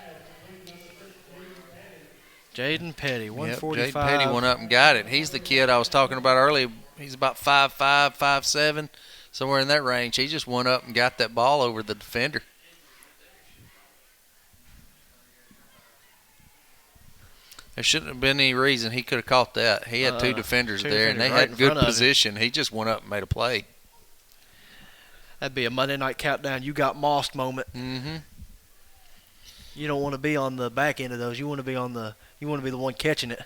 Jaden Petty, Yep, 145. Jay Petty went up and got it. He's the kid I was talking about earlier. He's about 5'5", 5'7", somewhere in that range. He just went up and got that ball over the defender. There shouldn't have been any reason he could have caught that. He had 2 defenders there, and they right in had good front of him. position. He just went up and made a play. That'd be a Monday night countdown. You got mossed moment. Mm-hmm. You don't want to be on the back end of those. You want to be the one catching it.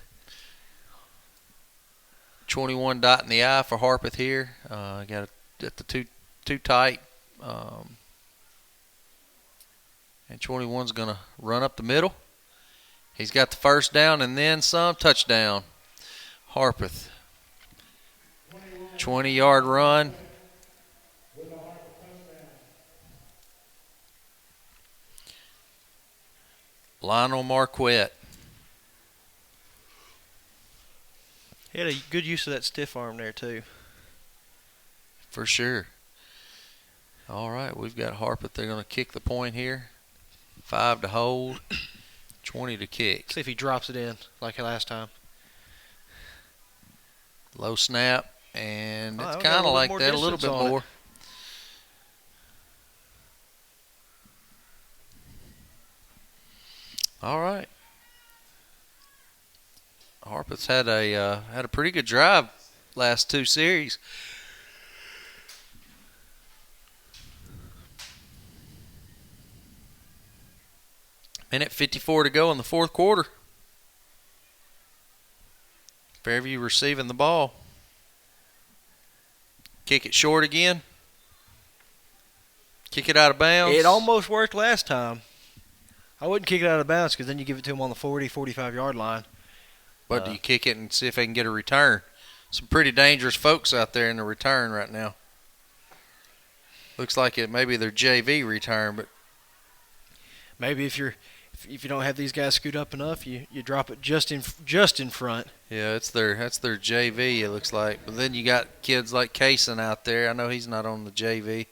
21 dot in the eye for Harpeth here. Got it at the too tight. And 21's going to run up the middle. He's got the first down and then some. Touchdown. Harpeth. 20-yard run. Lionel Marquette. He had a good use of that stiff arm there, too. For sure. All right, we've got Harpeth. They're going to kick the point here. 5 to hold. 20 to kick. See if he drops it in like last time. Low snap, and it's we got kind a of little like more that, a little bit distance on it. more. All right. Harpeth's had a pretty good drive last 2 series. Minute 54 to go in the fourth quarter. Fairview receiving the ball. Kick it short again. Kick it out of bounds. It almost worked last time. I wouldn't kick it out of bounds because then you give it to him on the 40, 45-yard line. But do you kick it and see if they can get a return? Some pretty dangerous folks out there in the return right now. Looks like it maybe their JV return, but Maybe if If you don't have these guys scoot up enough, you drop it just in front. Yeah, that's their JV. It looks like. But then you got kids like Kaysen out there. I know he's not on the JV.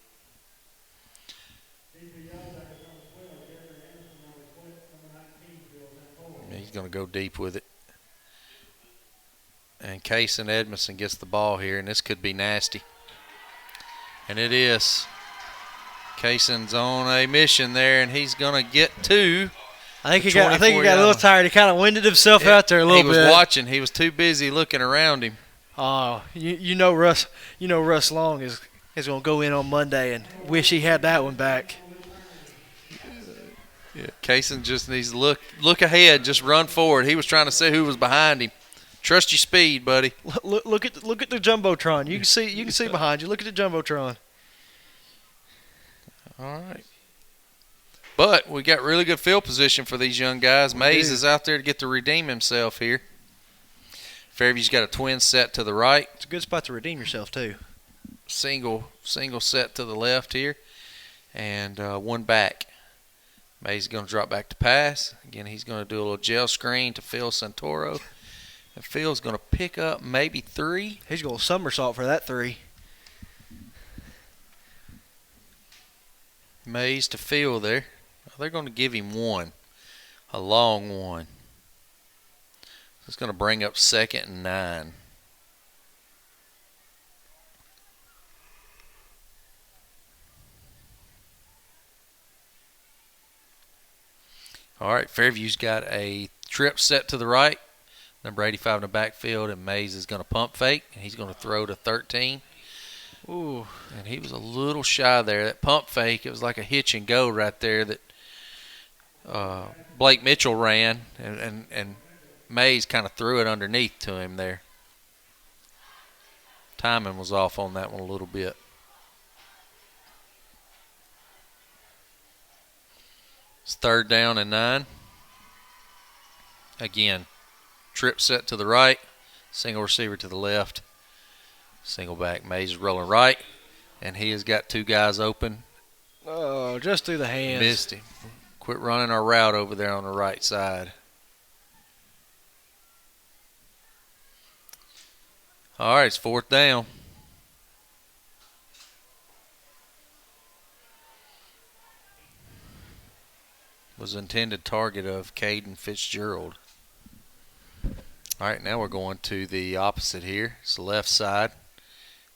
He's going to go deep with it. And Kaysen Edmondson gets the ball here, and this could be nasty. And it is. Kaysen's on a mission there, and he's going to get two. I think he got a little tired. He kind of winded himself out there a little bit. He was watching. He was too busy looking around him. Oh, you know Russ Long is going to go in on Monday and wish he had that one back. Yeah, Kaysen just needs to look ahead, just run forward. He was trying to see who was behind him. Trust your speed, buddy. Look at the jumbotron. You can see behind you. Look at the jumbotron. All right. But we got really good field position for these young guys. Mays is out there to get to redeem himself here. Fairview's got a twin set to the right. It's a good spot to redeem yourself too. Single set to the left here, and one back. Mays is going to drop back to pass. Again, he's going to do a little gel screen to Phil Santoro. And Phil's going to pick up maybe three. He's going to somersault for that three. Mays to Phil there. They're going to give him one, a long one. It's going to bring up 2nd and 9. All right, Fairview's got a trip set to the right, number 85 in the backfield, and Mays is going to pump fake, and he's going to throw to 13. Ooh. And he was a little shy there. That pump fake, it was like a hitch and go right there that Blake Mitchell ran, and Mays kind of threw it underneath to him there. Timing was off on that one a little bit. It's 3rd down and 9. Again, trip set to the right, single receiver to the left, single back. Mays is rolling right, and he has got two guys open. Oh, just through the hands. Missed him. Quit running our route over there on the right side. All right, it's 4th down. Was intended target of Caden Fitzgerald. All right, now we're going to the opposite here. It's the left side.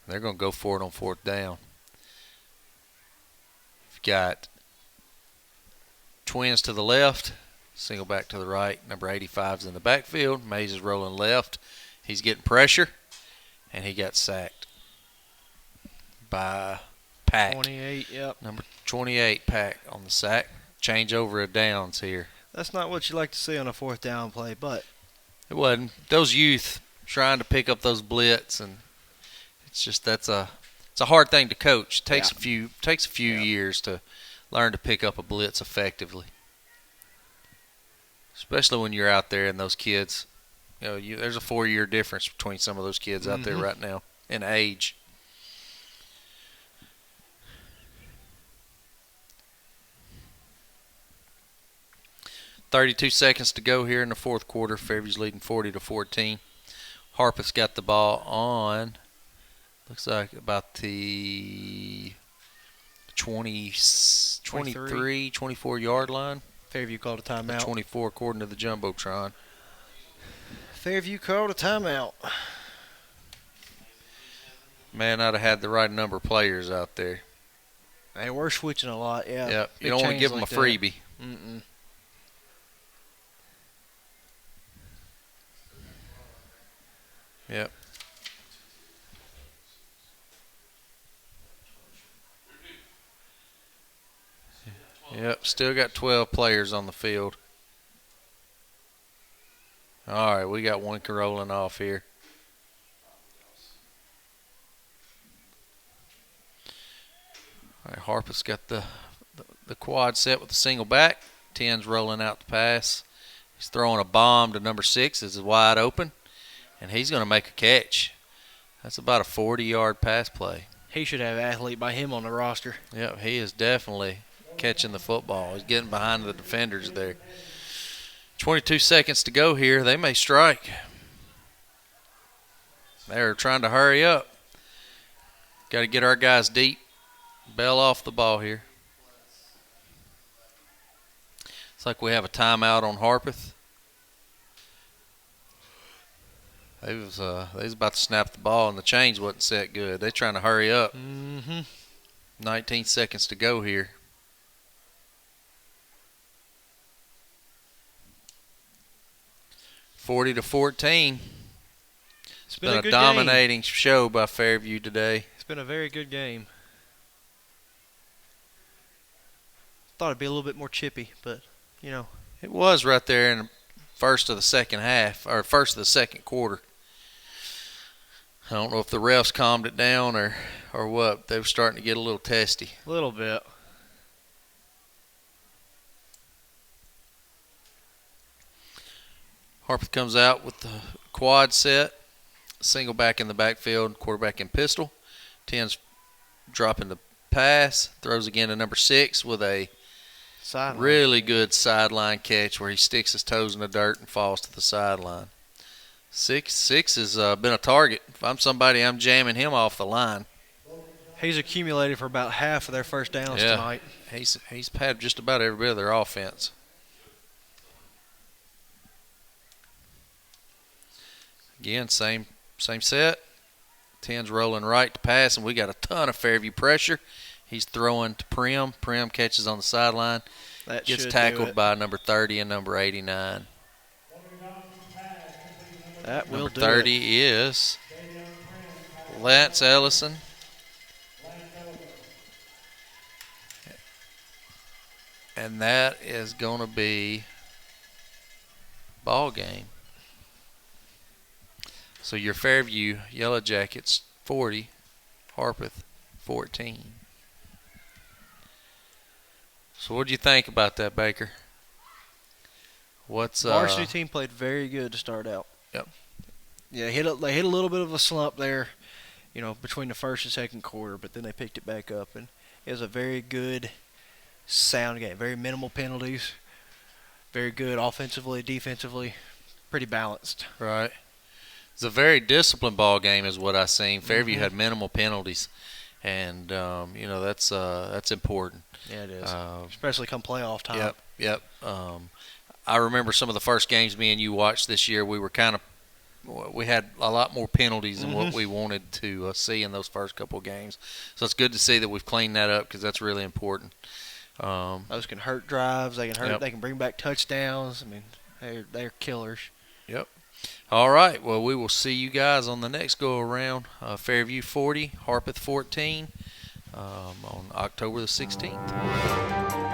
They're going to go for it on 4th down. You've got twins to the left, single back to the right. Number 85's in the backfield. Mays is rolling left. He's getting pressure, and he got sacked by Pack. 28, yep. Number 28, Pack on the sack. Change over of downs here. That's not what you like to see on a 4th down play, but it wasn't. Those youth trying to pick up those blitz, and it's just it's a hard thing to coach. It takes a few years to learn to pick up a blitz effectively, especially when you're out there and those kids. There's a 4-year difference between some of those kids out there right now in age. .32 seconds to go here in the 4th quarter. Fairview's leading 40-14. Harpeth's got the ball on, looks like about the 23, 24-yard line. Fairview called a timeout. 24 according to the Jumbotron. Fairview called a timeout. Man, I'd have had the right number of players out there. Hey, we're switching a lot, yeah. Yep. You don't want to give them a freebie. Mm-mm. Yep. Yep, still got 12 players on the field. All right, we got one rolling off here. All right, Harpeth's got the quad set with the single back. 10's rolling out the pass. He's throwing a bomb to number 6. It's wide open, and he's going to make a catch. That's about a 40-yard pass play. He should have an athlete by him on the roster. Yep, he is definitely catching the football. He's getting behind the defenders there. 22 seconds to go here. They may strike. They're trying to hurry up. Got to get our guys deep. Bell off the ball here. It's like we have a timeout on Harpeth. They was about to snap the ball, and the change wasn't set good. They're trying to hurry up. 19 seconds to go here. (40-14). It's been a good dominating show by Fairview today. It's been a very good game. Thought it'd be a little bit more chippy, but you know. It was right there in the first of the second half, or first of the second quarter. I don't know if the refs calmed it down or what. They were starting to get a little testy. A little bit. Harpeth comes out with the quad set, single back in the backfield, quarterback in pistol. 10's dropping the pass, throws again to number 6 with a really good sideline catch where he sticks his toes in the dirt and falls to the sideline. 6 has been a target. If I'm somebody, I'm jamming him off the line. He's accumulated for about half of their first downs tonight. He's had just about every bit of their offense. Again, same set. 10's rolling right to pass, and we got a ton of Fairview pressure. He's throwing to Prim. Prim catches on the sideline. Gets tackled by number 30 and number 89. That will number do 30 is Lance Ellison. And that is going to be ball game. So your Fairview Yellow Jackets 40, Harpeth 14. So what do you think about that, Baker? Varsity team played very good to start out. Yep. Yeah, they hit a little bit of a slump there, you know, between the first and second quarter, but then they picked it back up, and it was a very good, sound game. Very minimal penalties. Very good offensively, defensively, pretty balanced. Right. It's a very disciplined ball game, is what I seen. Fairview had minimal penalties, and you know that's important. Yeah, it is, especially come playoff time. Yep. I remember some of the first games me and you watched this year. We had a lot more penalties than what we wanted to see in those first couple of games. So it's good to see that we've cleaned that up because that's really important. Those can hurt drives. They can hurt. Yep. They can bring back touchdowns. I mean, they're killers. Yep. All right. Well, we will see you guys on the next go around. Fairview 40, Harpeth 14, on October the 16th.